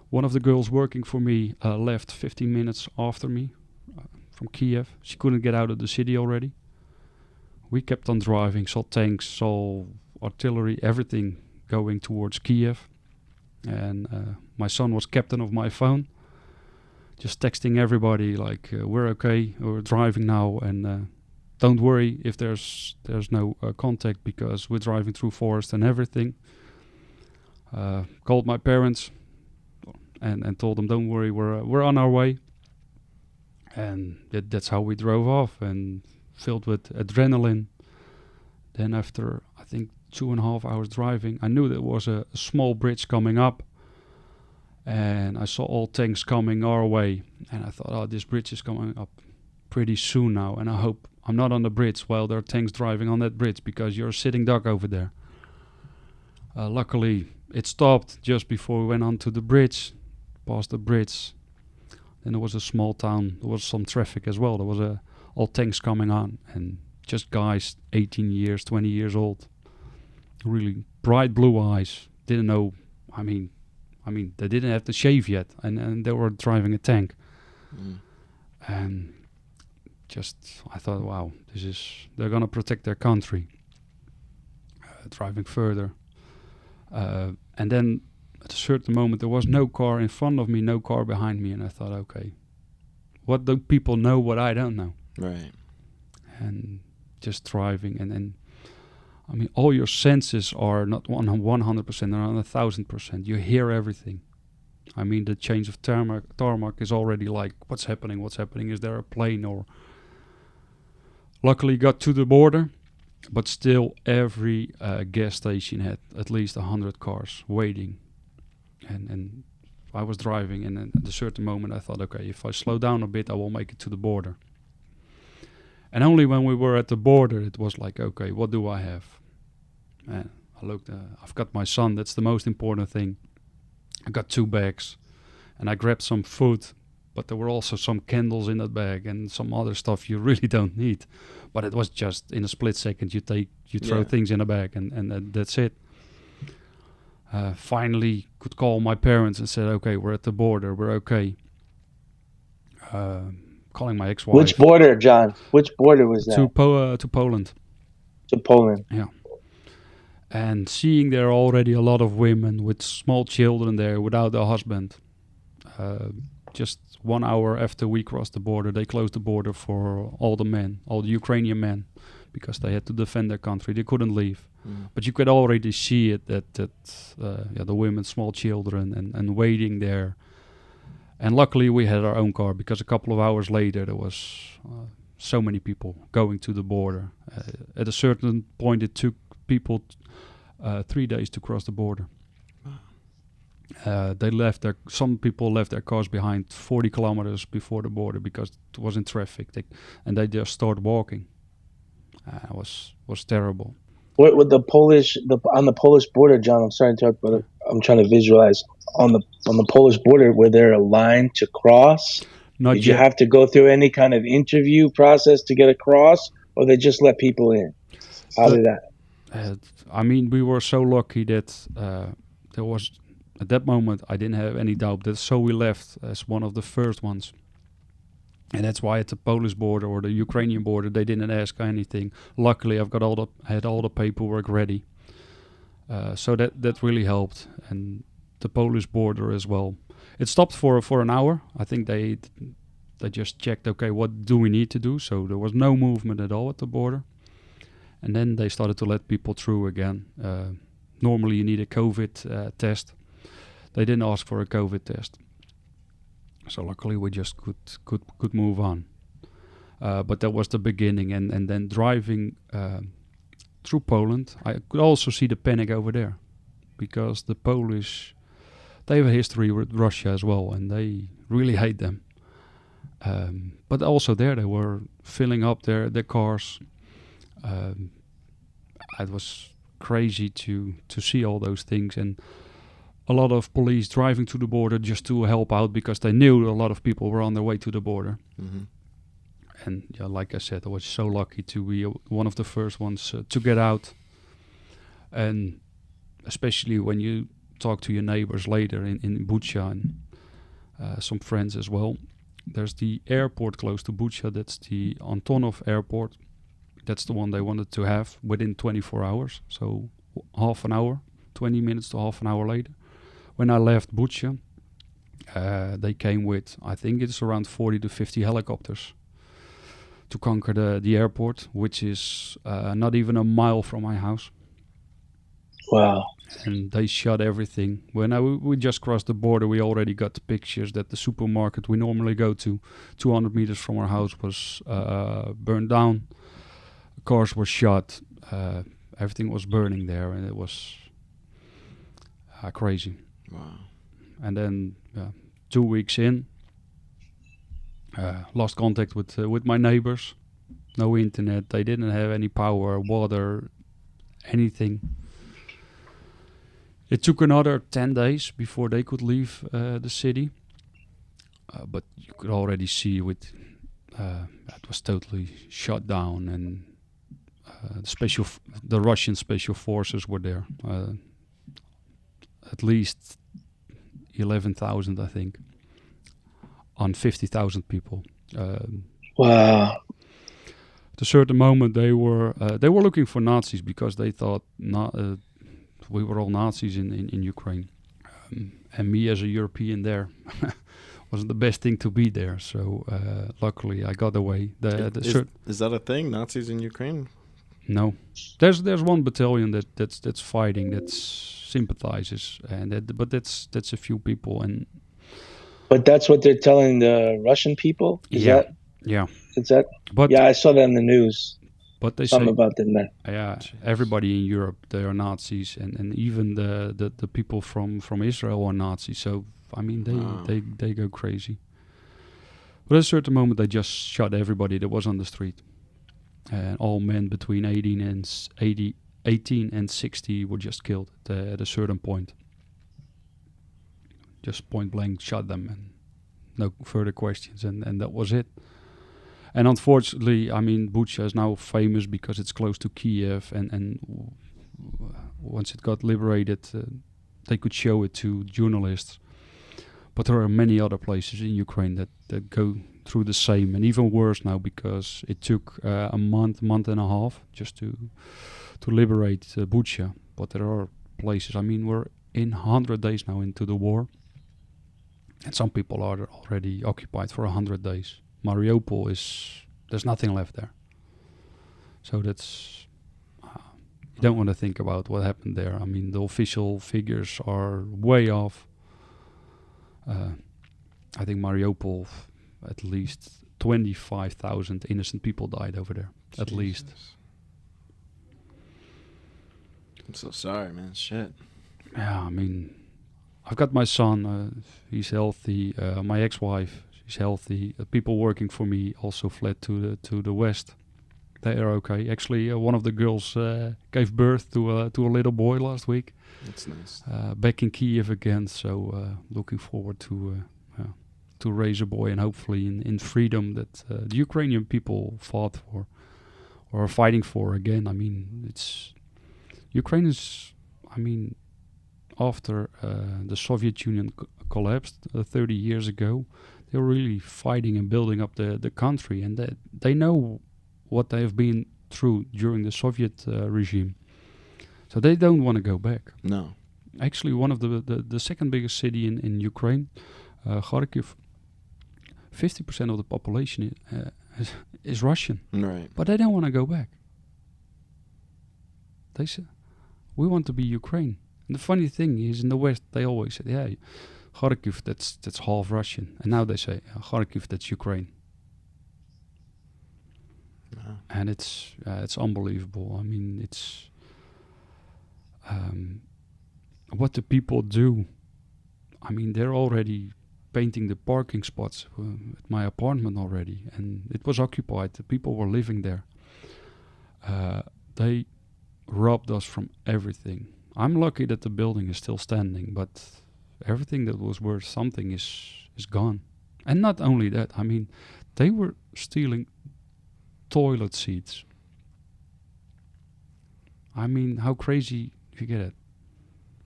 S2: One of the girls working for me left 15 minutes after me from Kiev. She couldn't get out of the city already. We kept on driving, saw tanks, saw artillery, everything going towards Kiev. And my son was captain of my phone, just texting everybody like, we're okay, we're driving now, and don't worry if there's no contact because we're driving through forest and everything. Called my parents and told them, don't worry, we're on our way. And that's how we drove off, and filled with adrenaline. Then after, I think, 2.5 hours driving, I knew there was a small bridge coming up. And I saw all tanks coming our way. And I thought, oh, this bridge is coming up pretty soon now. And I hope I'm not on the bridge while there are tanks driving on that bridge, because you're a sitting duck over there. Luckily, it stopped just before we went onto the bridge, past the bridge. Then there was a small town. There was some traffic as well. There was all tanks coming on, and just guys 18 years, 20 years old. Really bright blue eyes. Didn't know, I mean, they didn't have to shave yet, and they were driving a tank. And just, I thought, wow, they're gonna protect their country. Driving further. And then at a certain moment, there was no car in front of me, no car behind me, and I thought, okay, what do people know what I don't know?
S1: Right.
S2: And just driving, and I mean, all your senses are not 100%, they're on 1,000%. You hear everything. I mean, the change of tarmac is already like, what's happening? Is there a plane? Or luckily got to the border, but still every gas station had at least 100 cars waiting. And I was driving, and then at a certain moment I thought, okay, if I slow down a bit, I will make it to the border. And only when we were at the border, it was like, okay, what do I have? And I looked, I've got my son, that's the most important thing. I got 2 bags, and I grabbed some food, but there were also some candles in that bag and some other stuff you really don't need. But it was just in a split second, you throw things in a bag, and that's it. Finally could call my parents and said, okay, we're at the border, we're okay. Calling my ex-wife.
S3: Which border, John? Which border was that?
S2: To Poland.
S3: To Poland.
S2: Yeah. And seeing there already a lot of women with small children there without a husband. Just 1 hour after we crossed the border, they closed the border for all the Ukrainian men, because they had to defend their country. They couldn't leave. But you could already see it, that the women, small children, and waiting there. And luckily we had our own car, because a couple of hours later there was so many people going to the border. At a certain point it took people 3 days to cross the border. Some people left their cars behind 40 kilometers before the border, because it was in traffic, and they just started walking. It was terrible.
S3: What with on the Polish border, John? I'm sorry to talk about it. I'm trying to visualize on the Polish border. Were there a line to cross?
S2: Not
S3: Did
S2: yet.
S3: you have to go through any kind of interview process to get across, or they just let people in? How did that?
S2: I mean, we were so lucky that there was, at that moment, I didn't have any doubt that so we left as one of the first ones. And that's why at the Polish border or the Ukrainian border, they didn't ask anything. Luckily, I've got had all the paperwork ready. So that really helped. And the Polish border as well. It stopped for an hour. I think they just checked, okay, what do we need to do? So there was no movement at all at the border. And then they started to let people through again. Normally you need a COVID test. They didn't ask for a COVID test. So luckily we just could move on. But that was the beginning. And then driving through Poland, I could also see the panic over there. Because the Polish, they have a history with Russia as well. And they really hate them. But also there they were filling up their cars. It was crazy to see all those things, and a lot of police driving to the border just to help out, because they knew a lot of people were on their way to the border.
S1: Mm-hmm.
S2: And yeah, like I said, I was so lucky to be one of the first ones to get out. And especially when you talk to your neighbors later in Bucha, and some friends as well. There's the airport close to Bucha, that's the Antonov airport. That's the one they wanted to have within 24 hours. So half an hour, 20 minutes to half an hour later. When I left Bucha, they came with, I think it's around 40 to 50 helicopters to conquer the airport, which is not even a mile from my house.
S3: Wow.
S2: and they shut everything. When we just crossed the border, we already got the pictures that the supermarket we normally go to, 200 meters from our house, was burned down. Cars were shut. Everything was burning there, and it was crazy.
S1: Wow.
S2: And then 2 weeks in, lost contact with my neighbors. No internet. They didn't have any power, water, anything. It took another 10 days before they could leave the city. But you could already see it was totally shut down, and the Russian special forces were there. At least 11,000, I think, on 50,000 people.
S3: Wow.
S2: At a certain moment, they were looking for Nazis because they thought we were all Nazis in Ukraine, and me as a European there wasn't the best thing to be there. So luckily, I got away.
S1: Is that a thing? Nazis in Ukraine?
S2: No, there's one battalion that's fighting, that sympathizes, but that's a few people. And
S3: but that's what they're telling the Russian people. Is that?
S2: But
S3: yeah, I saw that in the news.
S2: But they
S3: something
S2: say
S3: about them there.
S2: Yeah, everybody in Europe, they are Nazis, and even the people from Israel are Nazis. So I mean, they go crazy. But at a certain moment, they just shot everybody that was on the street. And all men between 18 and 60 were just killed at a certain point. Just point blank shot them, and no further questions, and that was it. And unfortunately, I mean, Bucha is now famous because it's close to Kiev, and once it got liberated, they could show it to journalists. But there are many other places in Ukraine that go through the same, and even worse now, because it took a month and a half just to liberate Bucha. But there are places, I mean, we're in 100 days now into the war, and some people are already occupied for 100 days. Mariupol there's nothing left there. So that's, you don't want to think about what happened there. I mean, the official figures are way off. I think Mariupol, at least 25,000 innocent people died over there, Jesus. At least.
S1: I'm so sorry, man. Shit.
S2: Yeah, I mean, I've got my son, he's healthy, my ex-wife, she's healthy. People working for me also fled to the west. They are okay. Actually, one of the girls gave birth to a little boy last week.
S1: That's nice.
S2: Back in Kiev again, so looking forward to raise a boy, and hopefully in freedom that the Ukrainian people fought for or are fighting for again. I mean, Ukraine is, I mean, after the Soviet Union collapsed 30 years ago, they were really fighting and building up the country, and they know what they have been through during the Soviet regime. So they don't want to go back.
S1: No.
S2: Actually, one of the second biggest city in Ukraine, Kharkiv, 50% of the population is Russian.
S1: Right.
S2: But they don't want to go back. They said, we want to be Ukraine. And the funny thing is, in the West, they always said, yeah, Kharkiv, that's half Russian. And now they say, Kharkiv, that's Ukraine.
S1: Wow.
S2: And it's unbelievable. I mean, it's what the people do. I mean, they're already painting the parking spots at my apartment already, and it was occupied. The people were living there. They robbed us from everything. I'm lucky that the building is still standing, but everything that was worth something is gone. And not only that, I mean, they were stealing toilet seats. I mean, how crazy if you get it.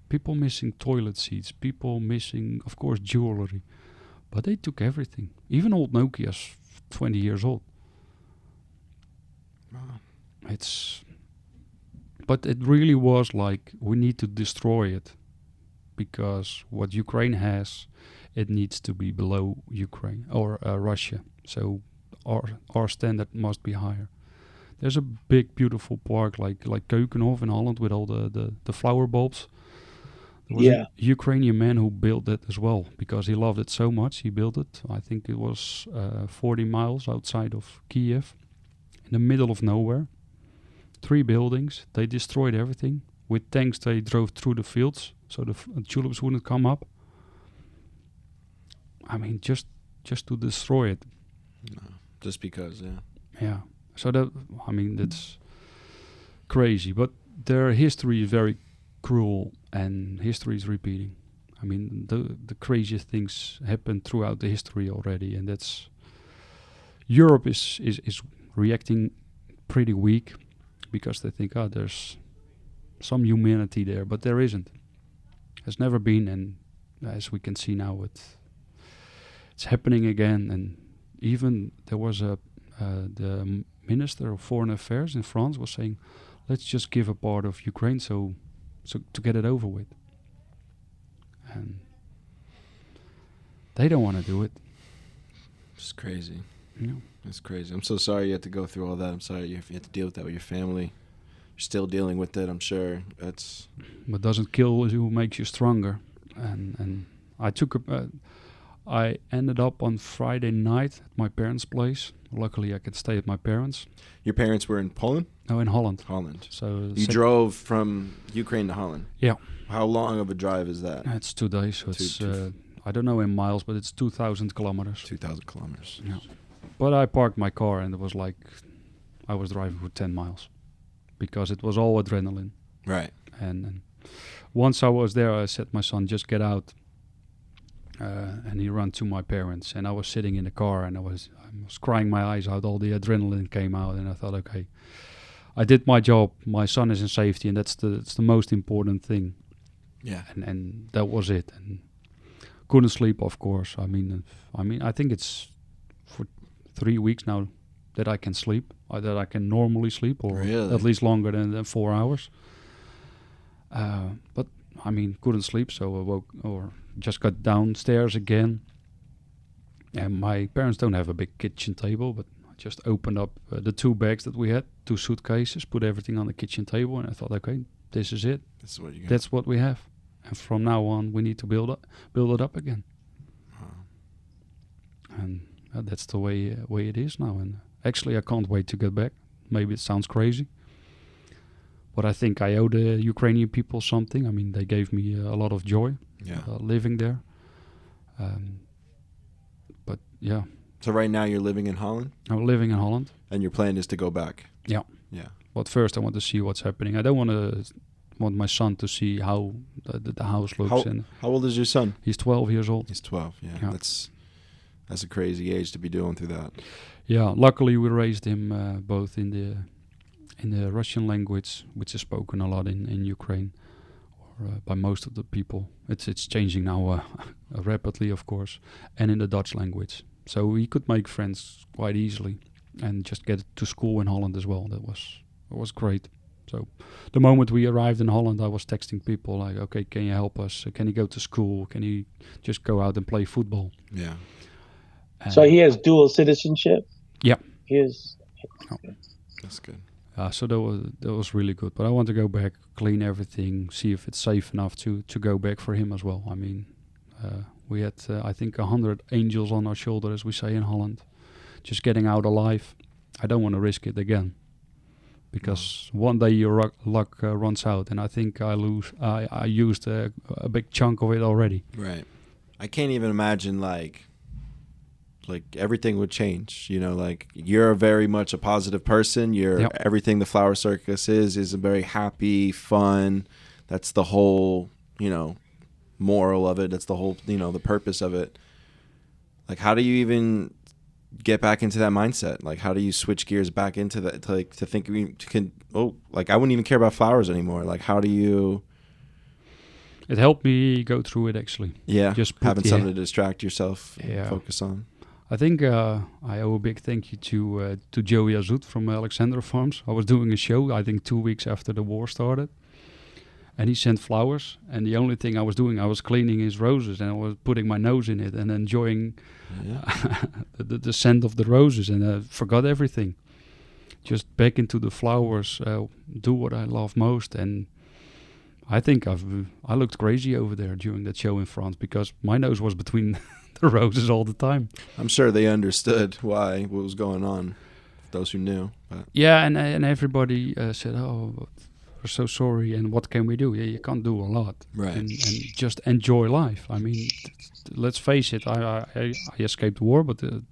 S2: People missing toilet seats, people missing, of course, jewelry. But they took everything. Even old Nokia's 20 years old.
S1: Wow.
S2: But it really was like, we need to destroy it. Because what Ukraine has, it needs to be below Ukraine or Russia. So our standard must be higher. There's a big, beautiful park like Keukenhof in Holland with all the flower bulbs. There was a Ukrainian man who built it as well because he loved it so much. He built it. I think it was 40 miles outside of Kiev, in the middle of nowhere. 3 buildings. They destroyed everything. With tanks, they drove through the fields so the tulips wouldn't come up. I mean, just to destroy it.
S1: No, just because, yeah.
S2: Yeah. So that's crazy. But their history is very cruel, and history is repeating. I mean, the craziest things happened throughout the history already, and that's Europe is reacting pretty weak because they think, there's some humanity there, but there isn't. There's never been, and as we can see now, it's happening again. And even there was the Minister of Foreign Affairs in France was saying, let's just give a part of Ukraine so to get it over with. And they don't want to do it.
S1: It's crazy.
S2: Yeah.
S1: It's crazy. I'm so sorry you had to go through all that. I'm sorry you had to deal with that with your family. You're still dealing with it, I'm sure.
S2: But doesn't kill you, makes you stronger. And I ended up on Friday night at my parents' place. Luckily, I could stay at my parents.
S1: Your parents were in Poland?
S2: No, in Holland.
S1: Holland.
S2: So
S1: you drove from Ukraine to Holland?
S2: Yeah.
S1: How long of a drive is that?
S2: It's 2 days. So it's I don't know in miles, but it's 2,000 kilometers.
S1: 2,000 kilometers.
S2: Yeah. But I parked my car, and it was like I was driving for 10 miles because it was all adrenaline.
S1: Right.
S2: And once I was there, I said, my son, just get out. And he ran to my parents, and I was sitting in the car, and I was crying my eyes out. All the adrenaline came out, and I thought, okay, I did my job. My son is in safety, and that's the most important thing.
S1: Yeah.
S2: And that was it. And couldn't sleep, of course. I mean, I think it's for 3 weeks now that I can sleep, or that I can normally sleep, or
S1: really?
S2: at least longer than 4 hours. But I mean, couldn't sleep, so I woke or just got downstairs again. And my parents don't have a big kitchen table, but I just opened up the 2 bags that we had, 2 suitcases, put everything on the kitchen table, and I thought, okay, this is it. That's what we have. And from now on, we need to build it up again. And that's the way it is now. And actually, I can't wait to get back. Maybe it sounds crazy, but I think I owe the Ukrainian people something. I mean, they gave me a lot of joy living there. But yeah.
S1: So right now you're living in Holland?
S2: I'm living in Holland.
S1: And your plan is to go back?
S2: Yeah.
S1: Yeah.
S2: But first I want to see what's happening. I don't want my son to see how the house looks.
S1: How old is your son?
S2: He's 12 years old.
S1: He's 12, yeah. That's a crazy age to be doing through that.
S2: Yeah, luckily we raised him both in the Russian language, which is spoken a lot in Ukraine, or by most of the people. It's changing now rapidly, of course, and in the Dutch language. So he could make friends quite easily and just get to school in Holland as well. That was great. So the moment we arrived in Holland, I was texting people like, okay, can you help us? Can he go to school? Can he just go out and play football?
S1: Yeah.
S3: So he has dual citizenship?
S2: Yeah.
S3: He is.
S2: Oh.
S1: That's good.
S2: So that was really good. But I want to go back, clean everything, see if it's safe enough to go back for him as well. I mean, we had, I think, 100 angels on our shoulder, as we say in Holland, just getting out alive. I don't want to risk it again, because one day your luck runs out, and I think I used a big chunk of it already.
S1: Right. I can't even imagine like everything would change, like you're very much a positive person. Everything the Flower Circus is a very happy, fun. That's the whole, moral of it. That's the whole, the purpose of it. Like, how do you even get back into that mindset? Like, how do you switch gears back into that to think I wouldn't even care about flowers anymore. Like, how do you?
S2: It helped me go through it, actually.
S1: Yeah, just having something to distract yourself, focus on.
S2: I think I owe a big thank you to Joey Azut from Alexandra Farms. I was doing a show, I think 2 weeks after the war started, and he sent flowers. And the only thing I was doing, I was cleaning his roses, and I was putting my nose in it and enjoying the scent of the roses, and I forgot everything. Just back into the flowers, do what I love most, and I think I looked crazy over there during that show in France because my nose was between the roses all the time.
S1: I'm sure they understood what was going on, those who knew. But.
S2: Yeah, and everybody said, "Oh, we're so sorry." And what can we do? Yeah, you can't do a lot.
S1: Right.
S2: And just enjoy life. I mean, let's face it. I escaped war, but it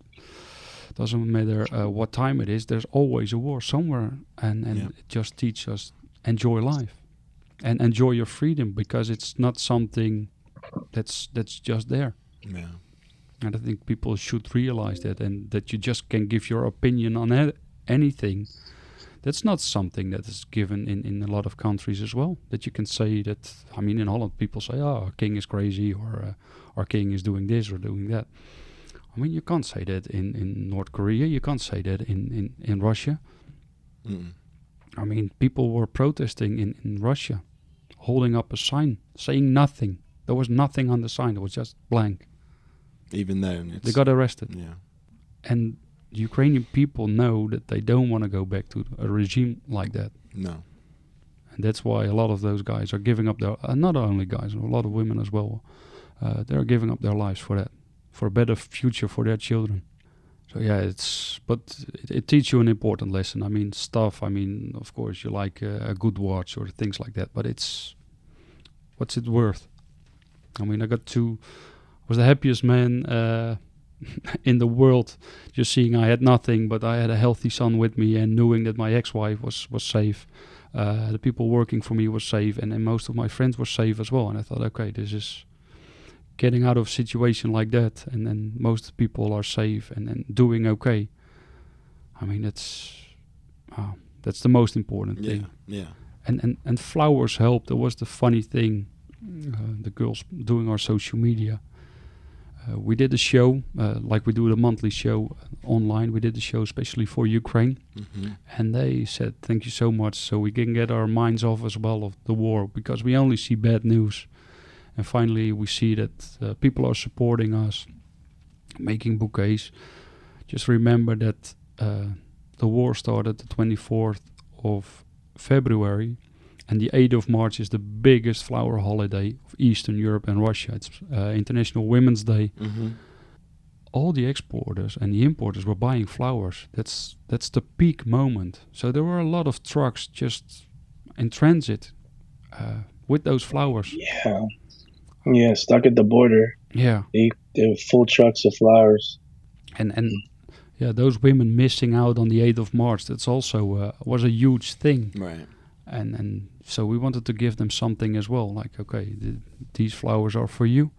S2: doesn't matter what time it is. There's always a war somewhere, and it just teaches us enjoy life and enjoy your freedom, because it's not something that's just there.
S1: Yeah.
S2: And I think people should realize that, and that you just can give your opinion on anything. That's not something that is given in a lot of countries as well. That you can say that, I mean, in Holland people say, oh, our king is crazy, or our king is doing this or doing that. I mean, you can't say that in North Korea. You can't say that in Russia.
S1: Mm.
S2: I mean, people were protesting in Russia, holding up a sign, saying nothing. There was nothing on the sign. It was just blank.
S1: Even then,
S2: they got arrested.
S1: Yeah.
S2: And Ukrainian people know that they don't want to go back to a regime like that.
S1: No.
S2: And that's why a lot of those guys are giving up their... not only guys, a lot of women as well. They're giving up their lives for that. For a better future for their children. So yeah, it teaches you an important lesson. I mean, of course, you like a good watch or things like that. But what's it worth? I mean, I was the happiest man in the world, just seeing I had nothing, but I had a healthy son with me, and knowing that my ex-wife was safe, the people working for me was safe, and most of my friends were safe as well. And I thought, okay, this is getting out of a situation like that, and then most people are safe and doing okay. I mean, that's the most important thing.
S1: Yeah.
S2: And flowers help. There was the funny thing, the girls doing our social media. We did a show, like we do the monthly show online. We did the show especially for Ukraine.
S1: Mm-hmm.
S2: And they said, thank you so much, so we can get our minds off as well of the war, because we only see bad news. And finally we see that people are supporting us, making bouquets. Just remember that the war started the 24th of February, and the 8th of March is the biggest flower holiday of Eastern Europe and Russia. It's International Women's Day.
S1: Mm-hmm.
S2: All the exporters and the importers were buying flowers. That's the peak moment. So there were a lot of trucks just in transit with those flowers.
S3: Yeah, stuck at the border.
S2: Yeah.
S3: They were full trucks of flowers.
S2: And yeah, those women missing out on the 8th of March, that's also was a huge thing.
S1: Right.
S2: And so we wanted to give them something as well. Like, okay, these flowers are for you.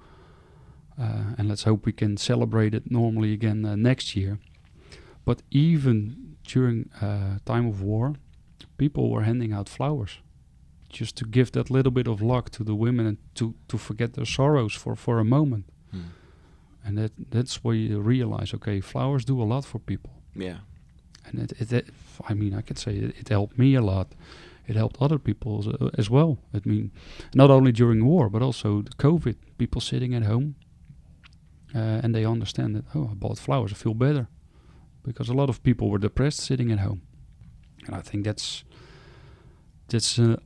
S2: And let's hope we can celebrate it normally again next year. But even during time of war, people were handing out flowers, just to give that little bit of luck to the women and to forget their sorrows for a moment. And that's where you realize, okay, flowers do a lot for people.
S1: Yeah.
S2: And I mean, I could say it helped me a lot. It helped other people as well. I mean, not only during war, but also the COVID. People sitting at home, and they understand that, oh, I bought flowers, I feel better. Because a lot of people were depressed sitting at home. And I think that's an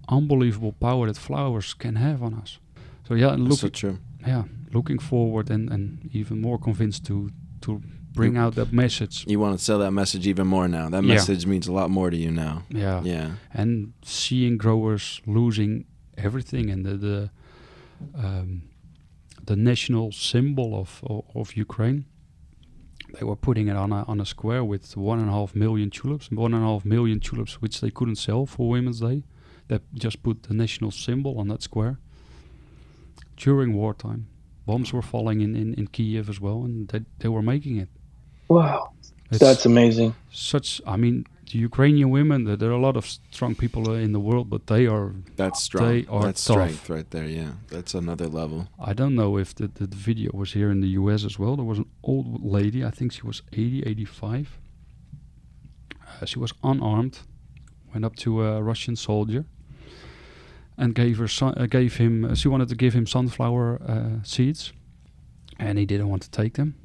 S2: unbelievable power that flowers can have on us. So yeah,
S1: that's so true.
S2: Yeah, looking forward and even more convinced to bring out that message.
S1: You want to sell that message even more now. That message means a lot more to you now.
S2: Yeah.
S1: Yeah.
S2: And seeing growers losing everything, and the national symbol of Ukraine, they were putting it on a square with 1.5 million tulips. 1.5 million tulips which they couldn't sell for Women's Day. They just put the national symbol on that square. During wartime, bombs were falling in Kiev as well, and they were making it.
S3: Wow, that's amazing.
S1: I
S2: mean, the Ukrainian women, there are a lot of strong people in the world, but
S1: that's strong.
S2: They are
S1: that's
S2: tough.
S1: Strength right there. Yeah, that's another level.
S2: I don't know if the video was here in the US as well. There was an old lady, I think she was 80, 85. She was unarmed, went up to a Russian soldier and she wanted to give him sunflower seeds, and he didn't want to take them.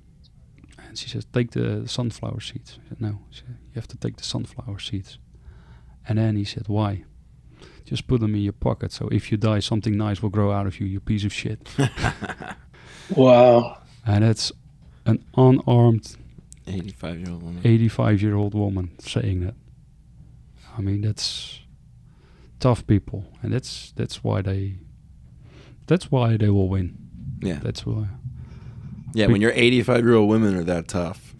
S2: And she says, take the sunflower seeds. He said, no. She said, you have to take the sunflower seeds. And then he said, why? just put them in your pocket. So if you die, something nice will grow out of you, you piece of shit.
S3: Wow.
S2: And it's an unarmed
S1: 85-year-old woman.
S2: 85-year-old woman saying that. I mean, that's tough people, and that's why they will win.
S1: Yeah.
S2: That's why.
S1: Yeah, when your 85-year-old women are that tough.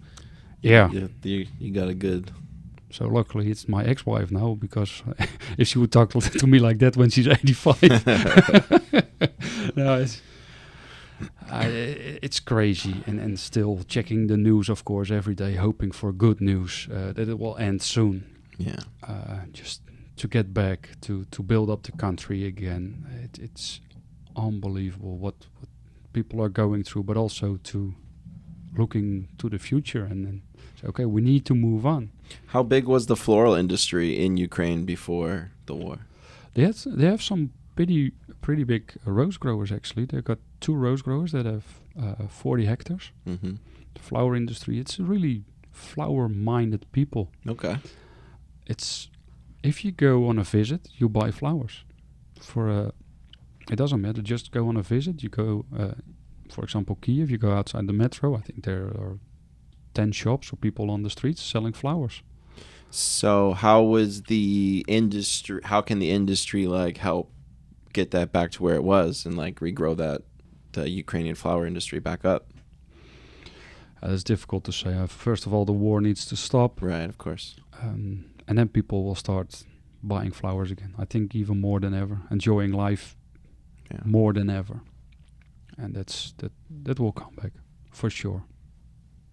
S2: Yeah.
S1: You got a good...
S2: So luckily it's my ex-wife now, because if she would talk to me like that when she's 85, no, it's crazy. And still checking the news, of course, every day, hoping for good news, that it will end soon.
S1: Yeah.
S2: Just to get back to build up the country again. It's unbelievable what people are going through, but also to looking to the future and then say, okay, we need to move on.
S1: How big was the floral industry in Ukraine before the war?
S2: They have some pretty big rose growers, actually. They've got 2 rose growers that have 40 hectares.
S1: Mm-hmm.
S2: The flower industry, it's really flower-minded people.
S1: Okay.
S2: It's, if you go on a visit, you buy flowers. It doesn't matter, just go on a visit. You go, for example, Kiev, you go outside the metro. I think there are 10 shops or people on the streets selling flowers.
S1: So how was the industry? How can the industry like help get that back to where it was and like regrow the Ukrainian flower industry back up?
S2: It's difficult to say. First of all, the war needs to stop.
S1: Right, of course.
S2: And then people will start buying flowers again. I think even more than ever, enjoying life more than ever. And that will come back for sure.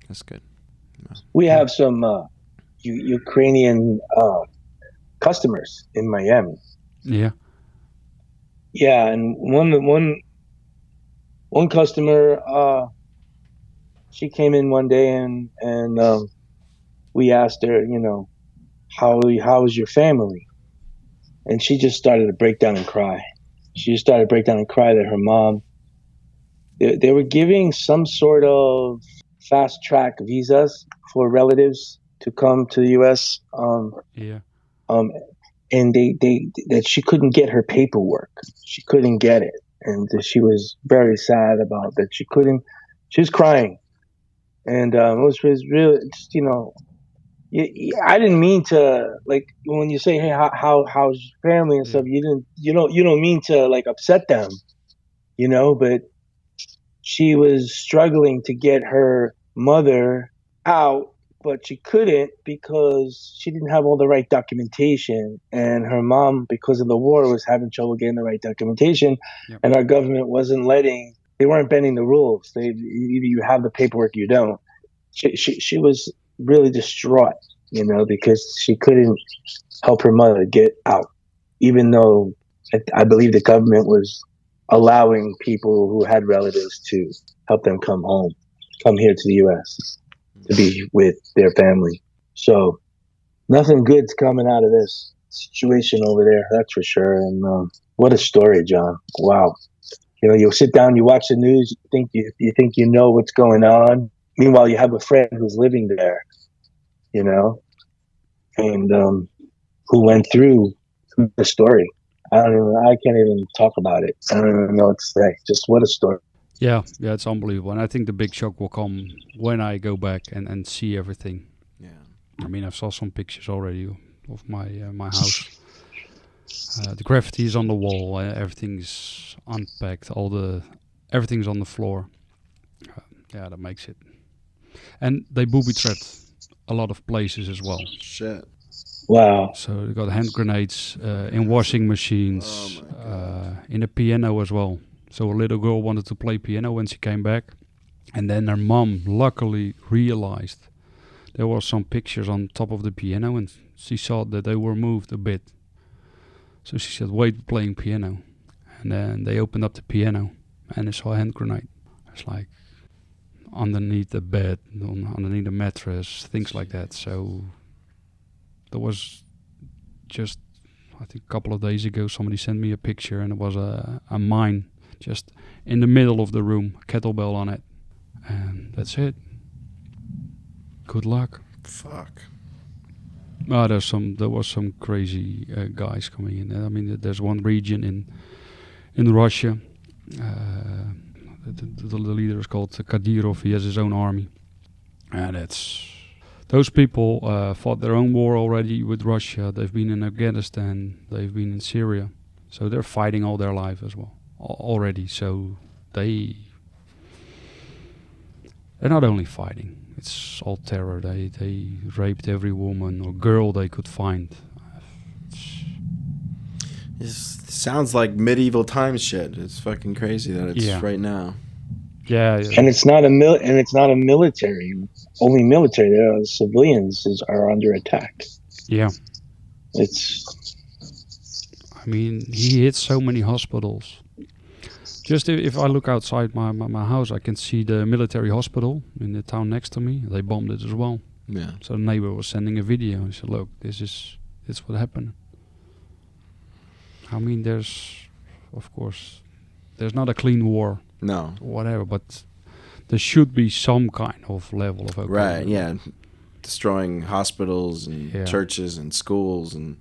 S1: That's good. No.
S3: We have some Ukrainian customers in Miami.
S2: Yeah.
S3: Yeah, and one customer, she came in one day and we asked her, how is your family? And she just started to break down and cry. That her mom, they were giving some sort of fast track visas for relatives to come to the U.S. And that she couldn't get her paperwork. She couldn't get it, and she was very sad about that. She couldn't. She was crying, and it was really just, I didn't mean to, like, when you say, hey, how's your family and stuff, you don't mean to like upset them, but she was struggling to get her mother out, but she couldn't because she didn't have all the right documentation, and her mom, because of the war, was having trouble getting the right documentation. Yep. And our government they weren't bending the rules. Either you have the paperwork, you don't. She was really distraught, because she couldn't help her mother get out, even though I believe the government was allowing people who had relatives to help them come here to the U.S. to be with their family. So nothing good's coming out of this situation over there, that's for sure. And what a story, John. Wow. You sit down, you watch the news, you think you know what's going on. Meanwhile, you have a friend who's living there, and who went through the story. I can't even talk about it. I don't even know what to say. Just what a story.
S2: Yeah, it's unbelievable. And I think the big shock will come when I go back and see everything.
S1: Yeah.
S2: I mean, I saw some pictures already of my house. The graffiti is on the wall. Everything's unpacked. Everything's on the floor. That makes it. And they booby-trapped a lot of places as well.
S1: Shit.
S3: Wow.
S2: So they got hand grenades in washing machines, in a piano as well. So a little girl wanted to play piano when she came back. And then her mom luckily realized there were some pictures on top of the piano, and she saw that they were moved a bit. So she said, wait, playing piano. And then they opened up the piano and they saw a hand grenade. It's like underneath the bed, underneath the mattress, things like that. So there was just, I think a couple of days ago, somebody sent me a picture, and it was a mine just in the middle of the room, kettlebell on it. And that's it. Good luck.
S1: Fuck.
S2: There was some crazy guys coming in. I mean, there's one region in Russia. The leader is called Kadyrov. He has his own army, and those people fought their own war already with Russia. They've been in Afghanistan. They've been in Syria, so they're fighting all their life as well already. So they're not only fighting. It's all terror. They raped every woman or girl they could find.
S1: It sounds like medieval times shit. It's fucking crazy that it's right now.
S2: Yeah.
S3: And it's not a military. Only military. There are civilians are under attack.
S2: Yeah.
S3: I
S2: mean, he hit so many hospitals. Just if I look outside my house, I can see the military hospital in the town next to me. They bombed it as well.
S1: Yeah.
S2: So the neighbor was sending a video. He said, "Look, this is what happened." I mean, there's not a clean war.
S1: No.
S2: Whatever, but there should be some kind of level of
S1: right. Yeah, destroying hospitals and churches and schools and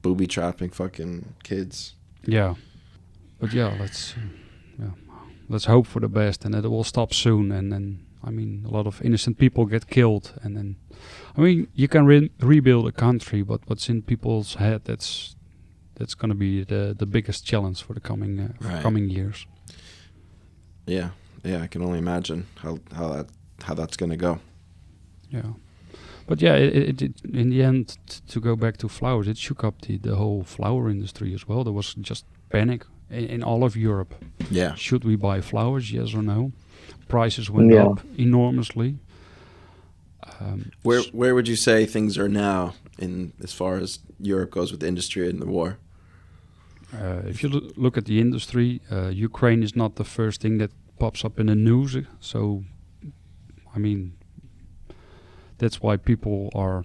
S1: booby trapping fucking kids.
S2: Yeah. But let's hope for the best, and it will stop soon. And then, I mean, a lot of innocent people get killed, and then, I mean, you can rebuild a country, but what's in people's head, that's going to be the biggest challenge for the coming years.
S1: Yeah, I can only imagine how that's going to go.
S2: Yeah. But yeah, it in the end, to go back to flowers, it shook up the whole flower industry as well. There was just panic in all of Europe.
S1: Yeah.
S2: Should we buy flowers, yes or no? Prices went up enormously.
S1: Where would you say things are now in as far as Europe goes with the industry and the war?
S2: If you look at the industry, Ukraine is not the first thing that pops up in the news. So, I mean, that's why people are,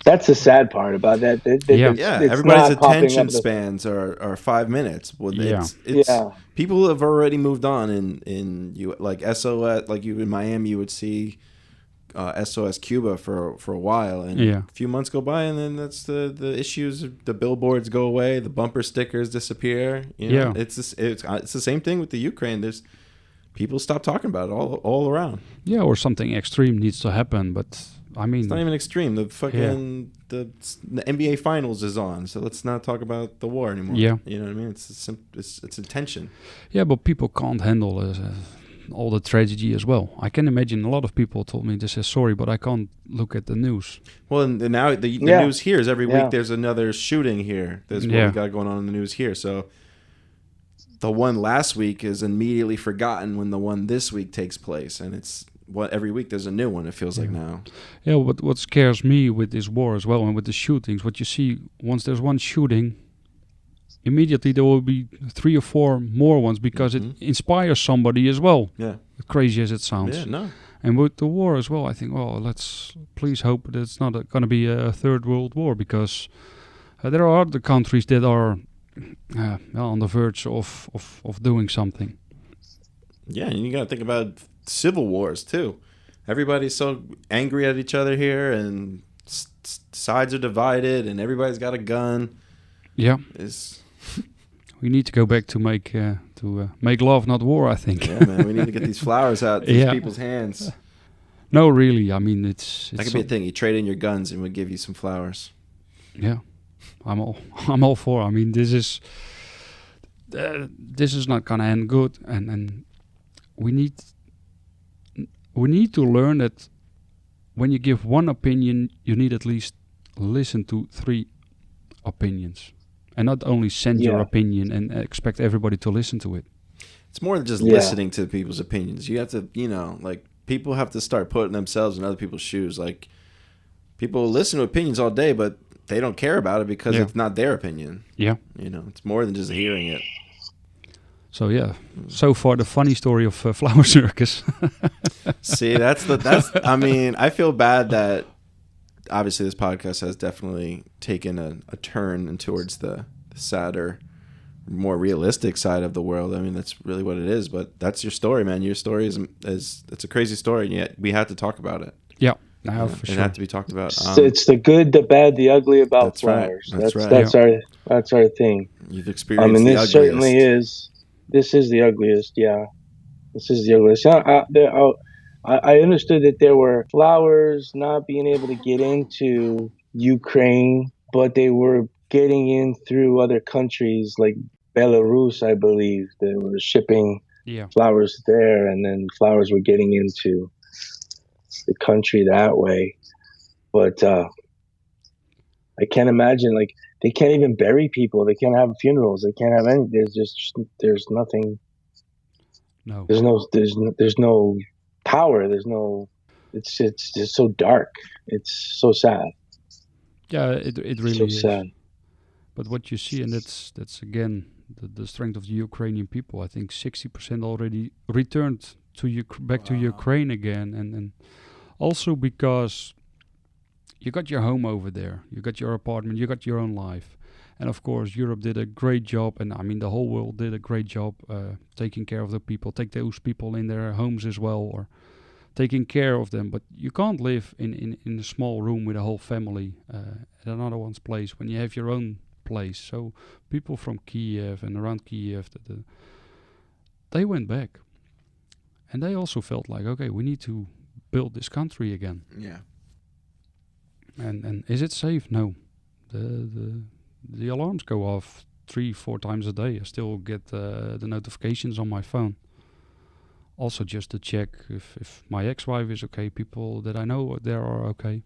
S3: That's the sad part about that.
S1: Everybody's attention spans are 5 minutes. Well, people have already moved on in like SOS, like you in Miami, you would see SOS Cuba for a while, and a few months go by, and then that's the issues. The billboards go away, the bumper stickers disappear. It's the same thing with the Ukraine. There's people stop talking about it all around.
S2: Yeah, or something extreme needs to happen, but I mean,
S1: it's not even extreme. The fucking the NBA Finals is on, so let's not talk about the war anymore.
S2: Yeah,
S1: you know what I mean. It's a tension.
S2: Yeah, but people can't handle all the tragedy as well. I can imagine a lot of people told me, they say, sorry, but I can't look at the news.
S1: Well, and now the news here is every week there's another shooting here. There's what we got going on in the news here. So the one last week is immediately forgotten when the one this week takes place. And it's every week there's a new one, it feels like now.
S2: Yeah, but what scares me with this war as well and with the shootings, what you see, once there's one shooting, immediately there will be 3 or 4 more ones because it inspires somebody as well. Yeah. Crazy as it sounds.
S1: Yeah, no.
S2: And with the war as well, I think, let's please hope that it's not going to be a third world war, because there are other countries that are on the verge of doing something.
S1: Yeah, and you got to think about civil wars too. Everybody's so angry at each other here, and sides are divided, and everybody's got a gun.
S2: Yeah. We need to go back to make love, not war, I think.
S1: Yeah, man, we need to get these flowers out of these people's hands.
S2: No, really. I mean, it's
S1: that could be a thing. You trade in your guns, and we'll give you some flowers.
S2: Yeah, I'm all for. I mean, this is not gonna end good, and we need to learn that when you give one opinion, you need at least listen to 3 opinions. And not only send your opinion and expect everybody to listen to it.
S1: It's more than just listening to people's opinions. You have to, people have to start putting themselves in other people's shoes. Like, people listen to opinions all day, but they don't care about it because it's not their opinion.
S2: Yeah.
S1: It's more than just hearing it.
S2: So, so far the funny story of Flower Circus.
S1: See, I mean, I feel bad that obviously this podcast has definitely taken a turn towards the sadder, more realistic side of the world. I mean, that's really what it is, but that's your story, man. Your story is it's a crazy story, and yet we had to talk about it.
S2: Yeah. No, for
S1: It
S2: sure.
S1: had to be talked about.
S3: It's the good, the bad, the ugly about
S1: That's right.
S3: flowers.
S1: That's right.
S3: That's our thing.
S1: You've experienced
S3: And
S1: the
S3: this certainly
S1: ugliest.
S3: is. This is the ugliest. Yeah, this is the ugliest. I understood that there were flowers not being able to get into Ukraine, but they were getting in through other countries like Belarus, I believe. They were shipping
S2: Yeah.
S3: flowers there, and then flowers were getting into the country that way. But I can't imagine, like, they can't even bury people. They can't have funerals. They can't have any. There's nothing.
S2: No.
S3: There's no power. There's no. It's just so dark. It's so sad.
S2: Yeah, it
S3: So
S2: really is.
S3: sad.
S2: But what you see, and that's again the strength of the Ukrainian people. I think 60% already returned to back to Ukraine again, and also because you got your home over there, you got your apartment, you got your own life, and of course Europe did a great job, and I mean the whole world did a great job taking care of the people, take those people in their homes as well, or taking care of them. But you can't live in a small room with a whole family at another one's place when you have your own place. So people from Kiev and around Kiev, they went back, and they also felt like, okay, we need to build this country again.
S1: Yeah.
S2: And is it safe? No. The alarms go off 3-4 times a day. I still get the notifications on my phone. Also just to check if my ex-wife is okay, people that I know there are okay.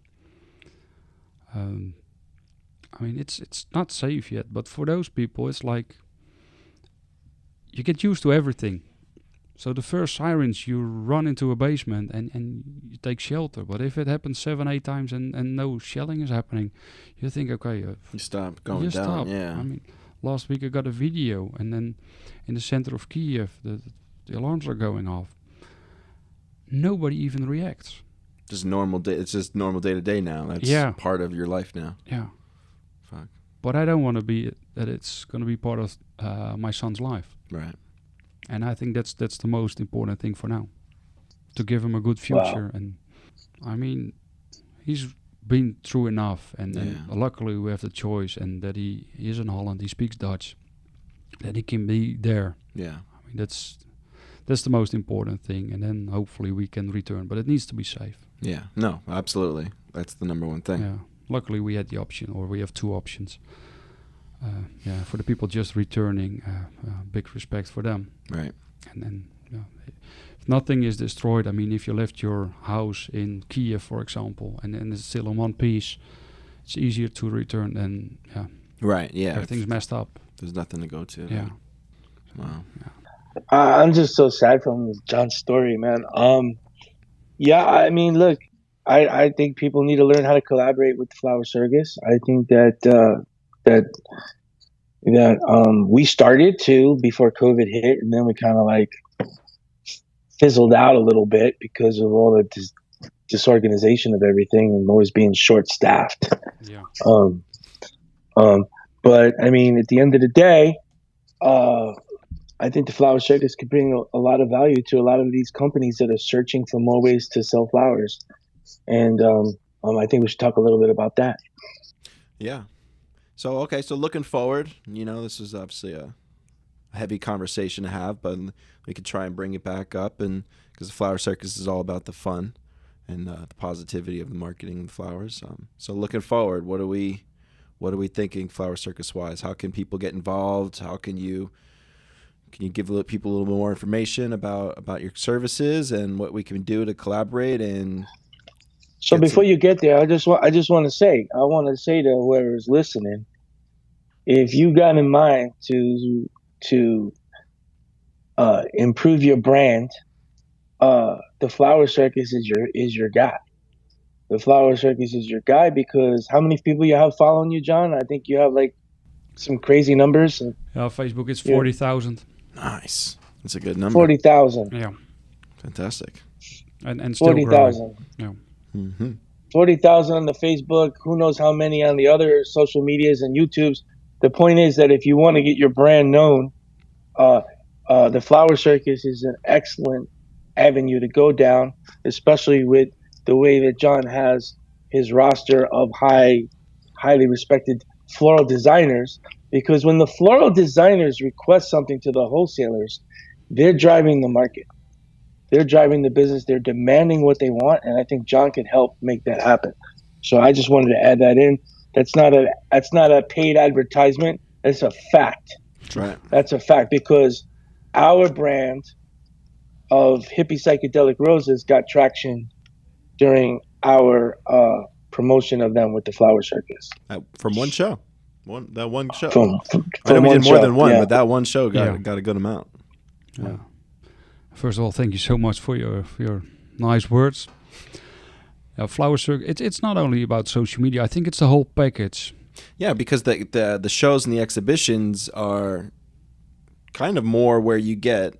S2: I mean, it's not safe yet, but for those people, it's like you get used to everything. So the first sirens, you run into a basement and you take shelter. But if it happens 7-8 times and no shelling is happening, you think, okay,
S1: You stop going
S2: you
S1: down.
S2: stop.
S1: Yeah.
S2: I mean, last week I got a video, and then in the center of Kiev, the alarms are going off. Nobody even reacts.
S1: Just normal day. It's just normal day to day now. That's part of your life now.
S2: Yeah.
S1: Fuck.
S2: But I don't want to be that it's going to be part of my son's life.
S1: Right.
S2: And I think that's the most important thing for now, to give him a good future.
S3: Wow.
S2: And I mean, he's been through enough, and luckily we have the choice, and that he is in Holland, he speaks Dutch, that he can be there.
S1: Yeah.
S2: I mean, that's the most important thing, and then hopefully we can return, but it needs to be safe.
S1: Yeah. No, absolutely. That's the number one thing.
S2: Yeah. Luckily we had the option, or we have 2 options. For the people just returning, big respect for them.
S1: Right.
S2: And then, if nothing is destroyed, I mean, if you left your house in Kiev, for example, and it's still in one piece, it's easier to return than,
S1: Right, yeah.
S2: everything's messed up.
S1: There's nothing to go to.
S2: Yeah.
S1: Wow.
S3: I'm just so sad from John's story, man. I mean, look, I think people need to learn how to collaborate with the Flower Circus. I think that we started to before COVID hit, and then we kind of like fizzled out a little bit because of all the disorganization of everything and always being short-staffed.
S2: Yeah.
S3: But I mean, at the end of the day, I think the Flower Circus could bring a lot of value to a lot of these companies that are searching for more ways to sell flowers. And I think we should talk a little bit about that.
S1: Yeah. So looking forward, this is obviously a heavy conversation to have, but we could try and bring it back up, and because the Flower Circus is all about the fun and the positivity of the marketing of the flowers. So looking forward, what are we thinking Flower Circus wise? How can people get involved? How can you give people a little more information about your services and what we can do to collaborate? And
S3: so before you get there, I just want to say to whoever's listening, if you got in mind to improve your brand, the Flower Circus is your guy. The Flower Circus is your guy, because how many people you have following you, John? I think you have like some crazy numbers.
S2: Facebook is 40,000.
S1: Nice. That's a good number.
S3: 40,000.
S2: Yeah.
S1: Fantastic.
S2: And still
S3: 40,000.
S2: growing. Yeah.
S1: Mm-hmm.
S3: 40,000 on the Facebook. Who knows how many on the other social medias and YouTubes. The point is that if you want to get your brand known, the Flower Circus is an excellent avenue to go down, especially with the way that John has his roster of highly respected floral designers, because when the floral designers request something to the wholesalers, they're driving the market. They're driving the business. They're demanding what they want, and I think John can help make that happen. So I just wanted to add that in. That's not a paid advertisement. That's a fact.
S1: Right.
S3: That's a fact, because our brand of hippie psychedelic roses got traction during our promotion of them with the Flower Circus.
S1: From one show. That one show.
S3: I
S1: know we did more than one,
S3: yeah.
S1: but that one show got a good amount.
S2: Yeah. First of all, thank you so much for your nice words. Flower Circus. It's not only about social media. I think it's the whole package.
S1: Yeah, because the shows and the exhibitions are kind of more where you get.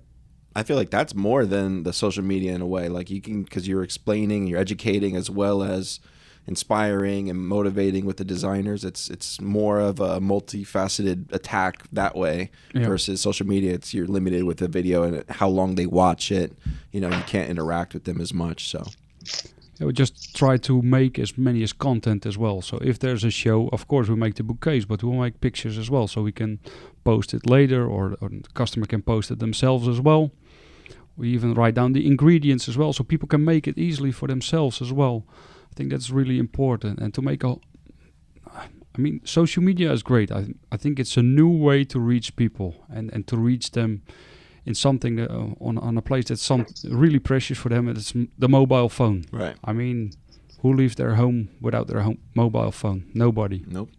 S1: I feel like that's more than the social media in a way. Like you can, because you're explaining, you're educating, as well as inspiring and motivating with the designers. It's more of a multifaceted attack that way versus social media. You're limited with the video and how long they watch it. You can't interact with them as much. So
S2: we just try to make as many as content as well. So if there's a show, of course we make the bouquets, but we'll make pictures as well, so we can post it later, or the customer can post it themselves as well. We even write down the ingredients as well, so people can make it easily for themselves as well. I think that's really important. And to make social media is great. I think it's a new way to reach people and to reach them in something on a place that's really precious for them. It's the mobile phone.
S1: Right.
S2: I mean, who leaves their home without their mobile phone? Nobody.
S1: Nope.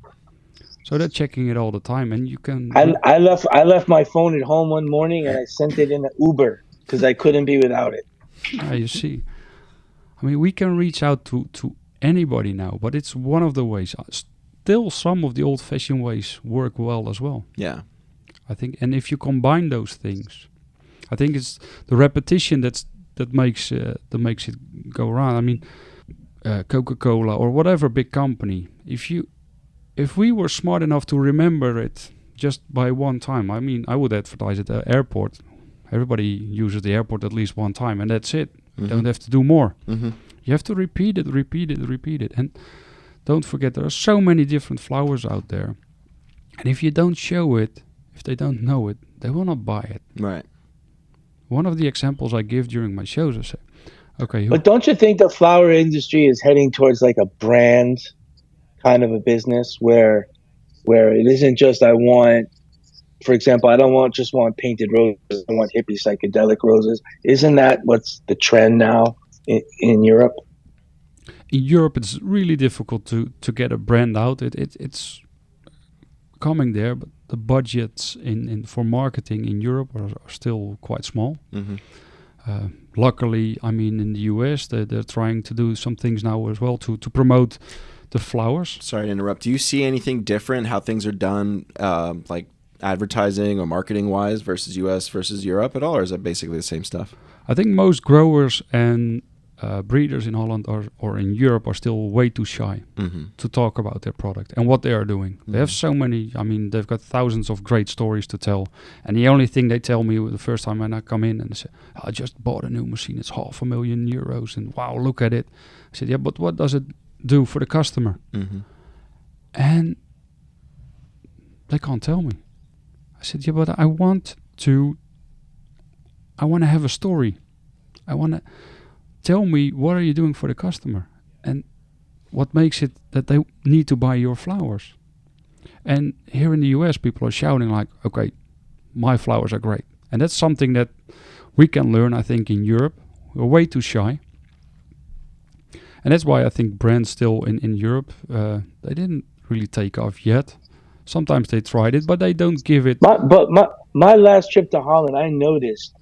S2: So they're checking it all the time, and you can.
S3: I left my phone at home one morning, and I sent it in an Uber because I couldn't be without it.
S2: You see, I mean, we can reach out to anybody now, but it's one of the ways. Still, some of the old-fashioned ways work well as well.
S1: Yeah,
S2: I think, and if you combine those things, I think it's the repetition that makes it go around. I mean, Coca-Cola or whatever big company. If we were smart enough to remember it just by one time, I mean, I would advertise at the airport. Everybody uses the airport at least one time, and that's it. You don't have to do more.
S1: Mm-hmm.
S2: You have to repeat it. And don't forget, there are so many different flowers out there. And if you don't show it, if they don't know it, they will not buy it.
S1: Right.
S2: One of the examples I give during my shows, I say, okay.
S3: But don't you think the flower industry is heading towards like a brand kind of a business where it isn't just for example, I don't just want painted roses. I want hippie psychedelic roses. Isn't that what's the trend now in Europe?
S2: In Europe, it's really difficult to get a brand out. It's coming there, but the budgets for marketing in Europe are still quite small.
S1: Mm-hmm.
S2: Luckily, I mean, in the US, they're trying to do some things now as well to promote the flowers.
S1: Sorry to interrupt. Do you see anything different, how things are done, like advertising or marketing wise versus US versus Europe at all, or is that basically the same stuff?
S2: I think most growers and breeders in Holland or in Europe are still way too shy to talk about their product and what they are doing. They have so many, I mean, they've got thousands of great stories to tell. And the only thing they tell me the first time when I come in and they say, I just bought a new machine, it's €500,000 and wow, look at it. I said, yeah, but what does it do for the customer?
S1: Mm-hmm.
S2: And they can't tell me. I said, yeah, but I want to have a story. I want to tell me, what are you doing for the customer? And what makes it that they need to buy your flowers? And here in the US, people are shouting like, okay, my flowers are great. And that's something that we can learn, I think, in Europe. We're way too shy. And that's why I think brands still in Europe, they didn't really take off yet. Sometimes they tried it, but they don't give it.
S3: My last trip to Holland, I noticed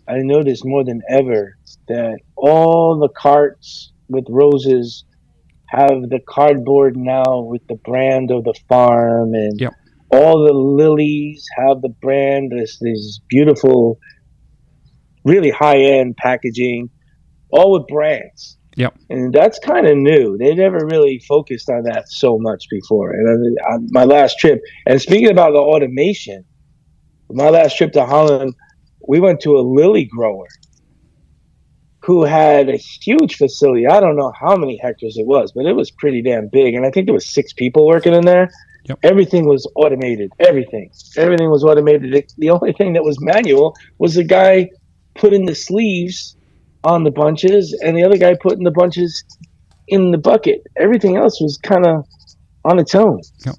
S3: more than ever that all the carts with roses have the cardboard now with the brand of the farm, and all the lilies have the brand. There's these beautiful, really high-end packaging, all with brands.
S2: Yep.
S3: And that's kind of new. They never really focused on that so much before. And on my last trip, and speaking about the automation, my last trip to Holland, we went to a lily grower. who had a huge facility. I don't know how many hectares it was, but it was pretty damn big. And I think there was 6 people working in there.
S2: Yep.
S3: Everything was automated. Everything was automated. The only thing that was manual was the guy putting the sleeves on the bunches and the other guy putting the bunches in the bucket. Everything else was kind of on its own.
S2: Yep.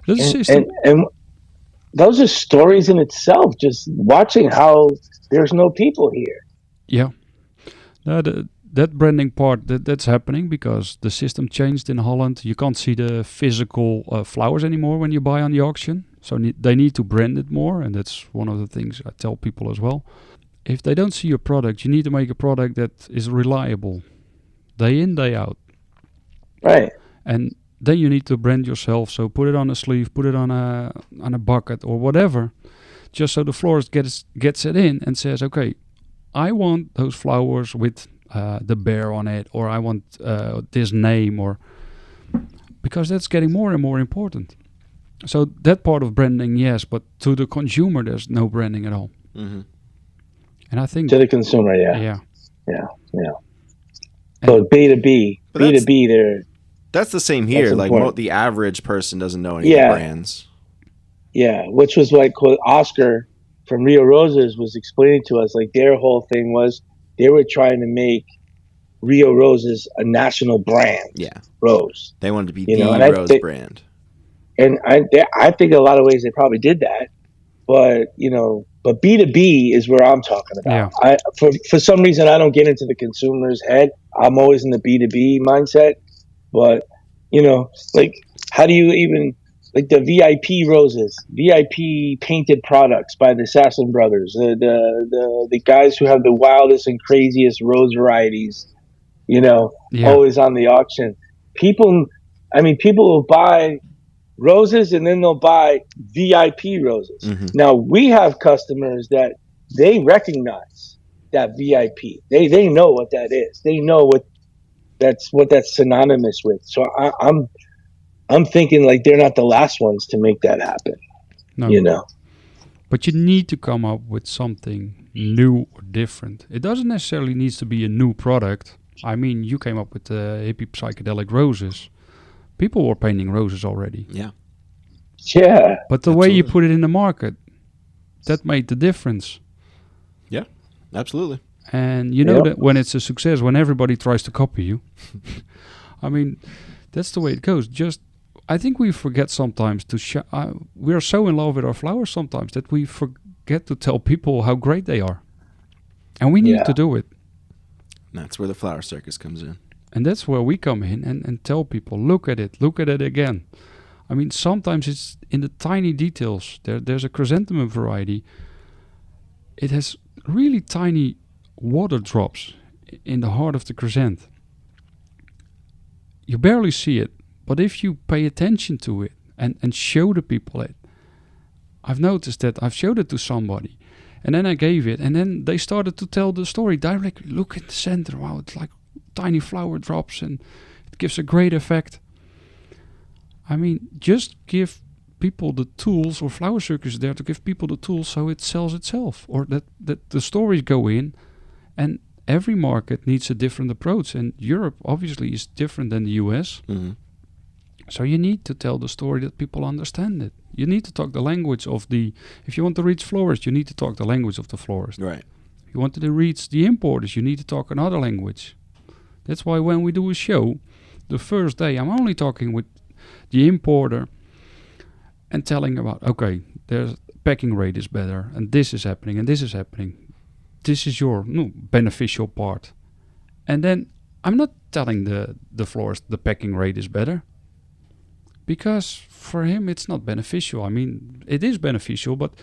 S2: The system.
S3: And those are stories in itself, just watching how there's no people here.
S2: Yeah. That branding part, that's happening because the system changed in Holland. You can't see the physical flowers anymore when you buy on the auction. So they need to brand it more. And that's one of the things I tell people as well. If they don't see your product, you need to make a product that is reliable. Day in, day out.
S3: Right.
S2: And then you need to brand yourself. So put it on a sleeve, put it on a bucket or whatever. Just so the florist gets it in and says, okay, I want those flowers with the bear on it, or I want this name, or because that's getting more and more important. So that part of branding, yes, but to the consumer, there's no branding at all.
S1: Mm-hmm.
S2: And I think
S3: to the consumer, yeah. So B2B,
S1: that's the same here. Like the average person doesn't know any of the brands.
S3: Yeah, which was like what Oscar from Rio Roses was explaining to us. Like their whole thing was they were trying to make Rio Roses a national brand.
S1: Yeah,
S3: Rose.
S1: They wanted to be the Rose brand.
S3: And I think in a lot of ways they probably did that, but but B2B is where I'm talking about.
S2: Yeah.
S3: For some reason I don't get into the consumer's head. I'm always in the B2B mindset, but like how do you even like the VIP roses, VIP painted products by the Sasson brothers, the guys who have the wildest and craziest rose varieties, always on the auction. People will buy roses and then they'll buy VIP roses. Mm-hmm. Now we have customers that they recognize that VIP. They know what that is. They know what that's synonymous with. So I'm thinking like they're not the last ones to make that happen. No.
S2: But you need to come up with something new or different. It doesn't necessarily need to be a new product. I mean, you came up with the hippie psychedelic roses. People were painting roses already.
S1: Yeah.
S3: Yeah.
S2: But the way you put it in the market, that made the difference.
S1: Yeah, absolutely.
S2: And that when it's a success, when everybody tries to copy you, I mean, that's the way it goes. I think we forget sometimes we are so in love with our flowers sometimes that we forget to tell people how great they are. And we need to do it.
S1: That's where the Flower Circus comes in.
S2: And that's where we come in and tell people, look at it again. I mean, sometimes it's in the tiny details. There's a chrysanthemum variety. It has really tiny water drops in the heart of the chrysanth. You barely see it, but if you pay attention to it and show the people it, I've noticed that I've showed it to somebody, and then I gave it, and then they started to tell the story directly. Look at the center, wow, it's like tiny flower drops, and it gives a great effect. I mean, just give people the tools, or Flower Circus is there to give people the tools so it sells itself, or that the stories go in, and every market needs a different approach, and Europe obviously is different than the US.
S1: Mm-hmm.
S2: So you need to tell the story that people understand it. You need to talk the language of if you want to reach florists, you need to talk the language of the florist.
S1: Right.
S2: If you want to reach the importers, you need to talk another language. That's why when we do a show, the first day I'm only talking with the importer and telling about, okay, there's packing rate is better, and this is happening, and this is happening. This is your beneficial part. And then I'm not telling the florist the packing rate is better, because for him it's not beneficial. I mean, it is beneficial, but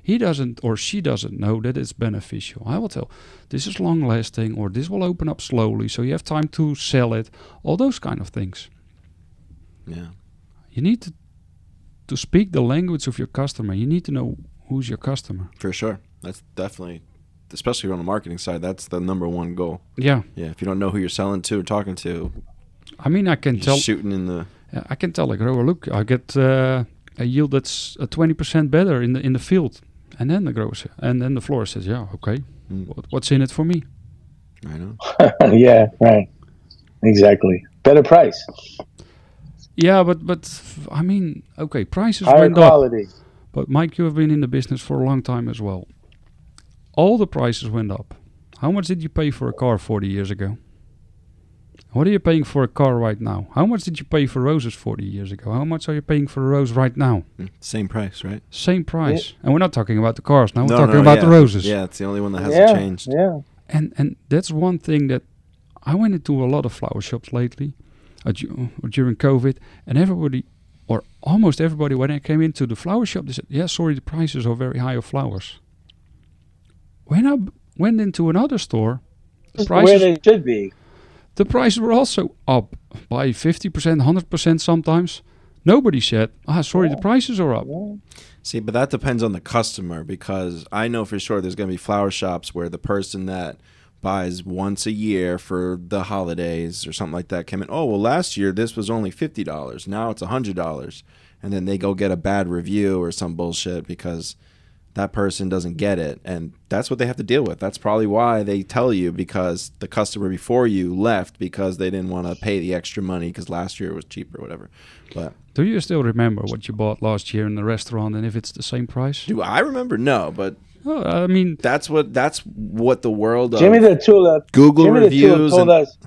S2: he doesn't, or she doesn't know that it's beneficial. I will tell, this is long lasting, or this will open up slowly, so you have time to sell it, all those kind of things.
S1: Yeah.
S2: You need to speak the language of your customer. You need to know who's your customer.
S1: For sure. That's definitely, especially on the marketing side, that's the number one goal.
S2: Yeah.
S1: Yeah. If you don't know who you're selling to or talking to,
S2: I mean, I can tell.
S1: Shooting in the.
S2: I can tell a grower, look, I get a yield that's 20% better in the field, and then the grower and then the florist says, yeah, okay, what's in it for me?
S1: I know.
S3: Yeah, right. Exactly. Better price,
S2: Yeah, but I mean, okay, prices
S3: higher
S2: went up.
S3: quality.
S2: But Mike, you have been in the business for a long time as well. All the prices went up. How much did you pay for a car 40 years ago? What are you paying for a car right now? How much did you pay for roses 40 years ago? How much are you paying for a rose right now?
S1: Same price, right?
S2: Same price. And we're not talking about the cars now. We're
S1: No,
S2: talking
S1: no,
S2: about
S1: yeah.
S2: the roses.
S1: Yeah, it's the only one that hasn't
S3: Yeah,
S1: changed.
S3: yeah.
S2: And that's one thing that I went into a lot of flower shops lately during COVID, and everybody, or almost everybody, when I came into the flower shop, they said, "Yeah, sorry, the prices are very high of flowers." When I went into another store, the
S3: Where
S2: prices
S3: they should be.
S2: the prices were also up by 50%, 100% sometimes. Nobody said, sorry, the prices are up.
S3: Yeah.
S1: See, but that depends on the customer, because I know for sure there's going to be flower shops where the person that buys once a year for the holidays or something like that came in, oh, well, last year this was only $50. Now it's $100. And then they go get a bad review or some bullshit because that person doesn't get it. And that's what they have to deal with. That's probably why they tell you, because the customer before you left because they didn't want to pay the extra money because last year it was cheaper or whatever. But
S2: do you still remember what you bought last year in the restaurant, and if it's the same price?
S1: do I remember? No, but
S2: I mean,
S1: that's what the world of
S3: Jimmy the Tulip.
S1: Google
S3: Jimmy the Tulip
S1: reviews
S3: told us.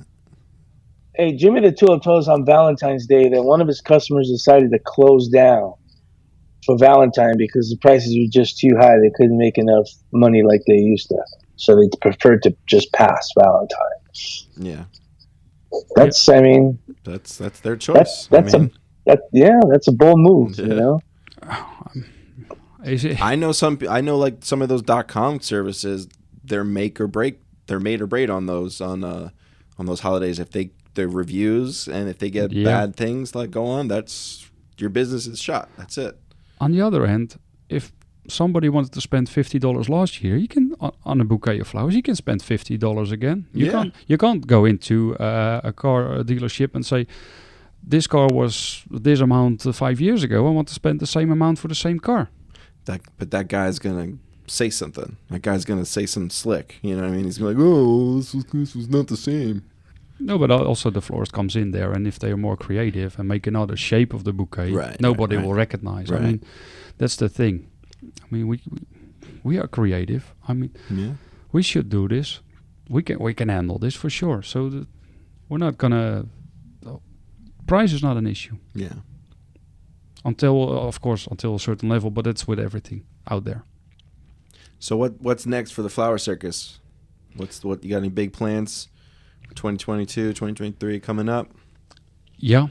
S3: Hey, Jimmy the Tulip told us on Valentine's Day that one of his customers decided to close down for Valentine because the prices were just too high. They couldn't make enough money like they used to, so they preferred to just pass Valentine.
S1: Yeah,
S3: That's, I mean,
S1: that's their choice.
S3: that's a bold move,
S1: Yeah.
S3: you know.
S1: I know like some of those .com services, they're make or break. They're made or break on those holidays. If their reviews, and if they get bad things like go on, that's your business is shot. That's it.
S2: On the other hand, if somebody wanted to spend $50 last year, you can on a bouquet of flowers, you can spend $50 again. You can't go into a car dealership and say, this car was this amount 5 years ago. I want to spend the same amount for the same car.
S1: But that guy's gonna say something. That guy's gonna say something slick. You know what I mean? He's gonna be like, oh, this was not the same.
S2: No, but also the florist comes in there, and if they are more creative and make another shape of the bouquet, nobody will recognize.
S1: Right.
S2: I mean, that's the thing. I mean, we are creative. I mean, we should do this. We can handle this for sure. So we're not gonna. Price is not an issue.
S1: Yeah.
S2: Until a certain level, but that's with everything out there.
S1: So what's next for the Flower Circus? What you got any big plans? 2022, 2023 coming up?
S2: Yeah.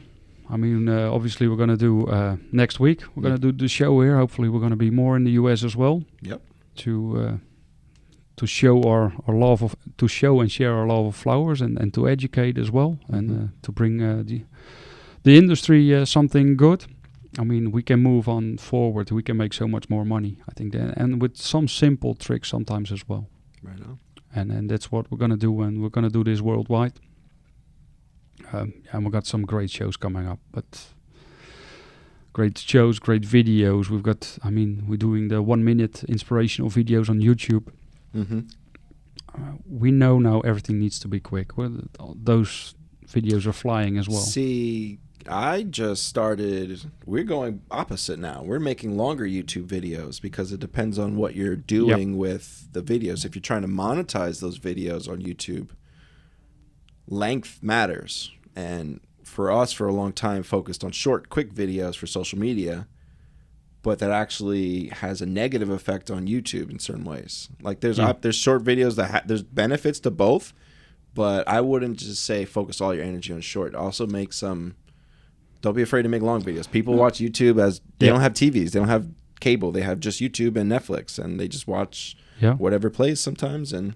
S2: I mean, obviously we're going to do next week. We're going to do the show here. Hopefully we're going to be more in the US as well.
S1: Yep.
S2: To show our love of, to show and share our love of flowers, and to educate as well, and to bring the industry something good. I mean, we can move on forward. We can make so much more money, I think, and with some simple tricks sometimes as well.
S1: Right on.
S2: And that's what we're going to do, and we're going to do this worldwide. And we've got some great shows coming up, but great shows, great videos. We're doing the 1 minute inspirational videos on YouTube.
S1: Mm-hmm.
S2: We know now everything needs to be quick. Those videos are flying as well.
S1: See, I just started. We're going opposite now. We're making longer YouTube videos because it depends on what you're doing with the videos. If you're trying to monetize those videos on YouTube, length matters. And for us, for a long time, focused on short, quick videos for social media, but that actually has a negative effect on YouTube in certain ways. Like there's short videos that there's benefits to both, but I wouldn't just say focus all your energy on short. Also make some. Don't be afraid to make long videos. People watch YouTube as they don't have TVs, they don't have cable, they have just YouTube and Netflix, and they just watch whatever plays sometimes. And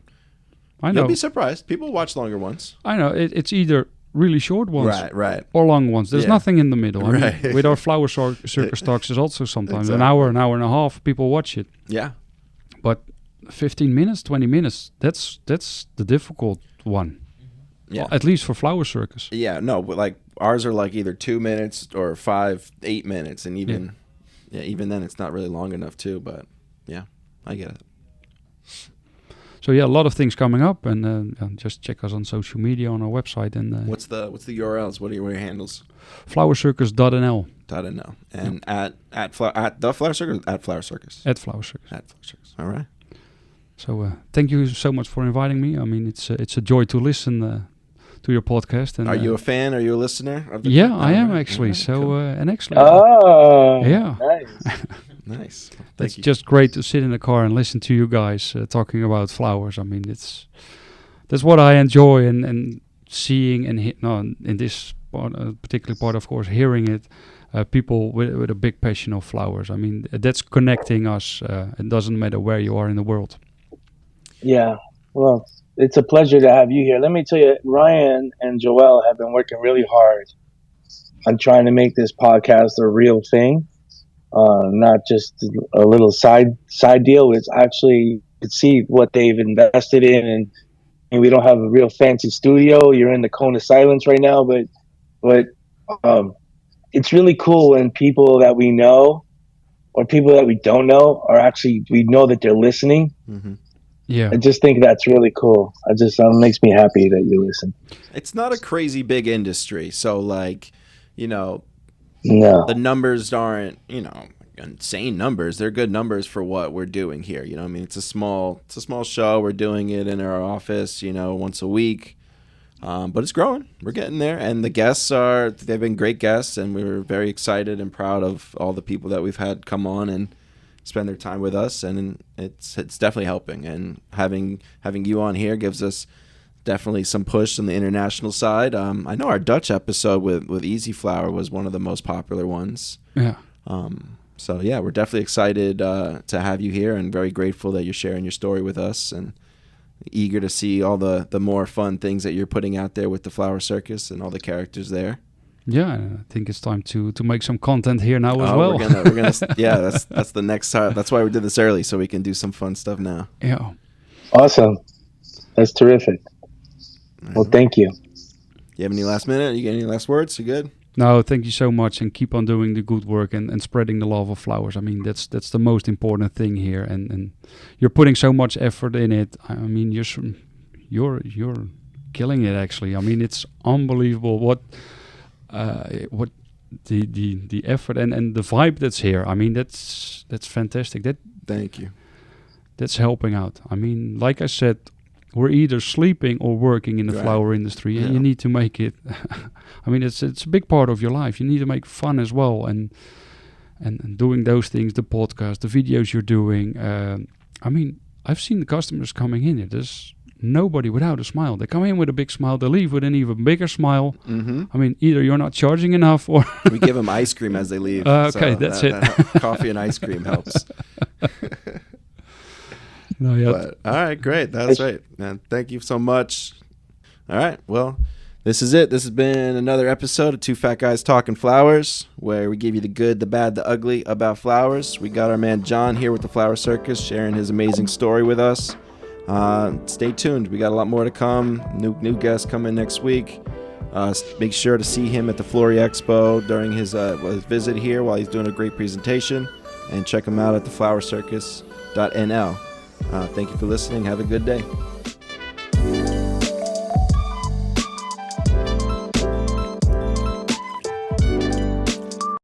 S2: I know.
S1: You'll be surprised. People watch longer ones.
S2: I know it's either really short ones,
S1: right,
S2: or long ones. There's nothing in the middle. I mean, with our Flower Circus talks, is also sometimes an hour and a half. People watch it.
S1: Yeah,
S2: but 15 minutes, 20 minutes. That's the difficult one.
S1: Yeah,
S2: well, at least for Flower Circus.
S1: Yeah, no, but like ours are like either 2 minutes or 8 minutes, and even then it's not really long enough too. But yeah, I get it.
S2: So yeah, a lot of things coming up, and just check us on social media on our website. And
S1: What's the URLs? What are your handles?
S2: flowercircus.nl.
S1: .nl and at the Flower Circus, at Flower Circus.
S2: At Flower Circus.
S1: At Flower Circus. All right.
S2: So thank you so much for inviting me. I mean, it's a joy to listen to your podcast. And
S1: are you a fan? Are you a listener of the?
S2: Yeah, I am actually. Right, so cool. And actually,
S3: yeah, nice.
S1: Nice.
S2: It's just great to sit in the car and listen to you guys talking about flowers. I mean, that's what I enjoy, and seeing and in this particular part, of course, hearing it. People with a big passion of flowers. I mean, that's connecting us. It doesn't matter where you are in the world.
S3: Yeah, well, it's a pleasure to have you here. Let me tell you, Ryan and Joel have been working really hard on trying to make this podcast a real thing, not just a little side deal. It's actually, you can see what they've invested in, and we don't have a real fancy studio. You're in the cone of silence right now, but it's really cool when people that we know or people that we don't know are actually, we know that they're listening.
S1: Mm-hmm.
S2: Yeah.
S3: I just think that's really cool. It makes me happy that you listen.
S1: It's not a crazy big industry. So like,
S3: no,
S1: the numbers aren't, insane numbers. They're good numbers for what we're doing here. I mean, it's a small show. We're doing it in our office, once a week. But it's growing. We're getting there. And the guests they've been great guests, and we were very excited and proud of all the people that we've had come on and spend their time with us. And it's definitely helping. And having you on here gives us definitely some push on the international side. I know our Dutch episode with Easy Flower was one of the most popular ones.
S2: Yeah.
S1: So yeah, we're definitely excited to have you here, and very grateful that you're sharing your story with us, and eager to see all the more fun things that you're putting out there with the Flower Circus and all the characters there.
S2: Yeah, I think it's time to make some content here now as well.
S1: We're gonna yeah, that's the next time. That's why we did this early, so we can do some fun stuff now.
S2: Yeah.
S3: Awesome. That's terrific. Well, thank you.
S1: You have any last minute? You got any last words? You good?
S2: No, thank you so much, and keep on doing the good work and spreading the love of flowers. I mean, that's the most important thing here, and you're putting so much effort in it. I mean, you're killing it actually. I mean, it's unbelievable what the effort and the vibe that's here. I mean, that's fantastic.
S1: Thank you.
S2: That's helping out. I mean, like I said, we're either sleeping or working in the flower industry, and you need to make it. I mean, it's a big part of your life. You need to make fun as well, and doing those things, the podcast, the videos you're doing. I mean, I've seen the customers coming in here. There's nobody without a smile. They come in with a big smile. They leave with an even bigger smile.
S1: Mm-hmm.
S2: I mean, either you're not charging enough, or
S1: we give them ice cream as they leave.
S2: Okay, that's it.
S1: Coffee and ice cream helps.
S2: No, yeah.
S1: But, all right, great. That's right. And thank you so much. All right. Well, this is it. This has been another episode of Two Fat Guys Talking Flowers, where we give you the good, the bad, the ugly about flowers. We got our man John here with the Flower Circus sharing his amazing story with us. Stay tuned. We got a lot more to come. New guests coming next week. Make sure to see him at the Flori Expo during his visit here while he's doing a great presentation. And check him out at theflowercircus.nl. Thank you for listening. Have a good day.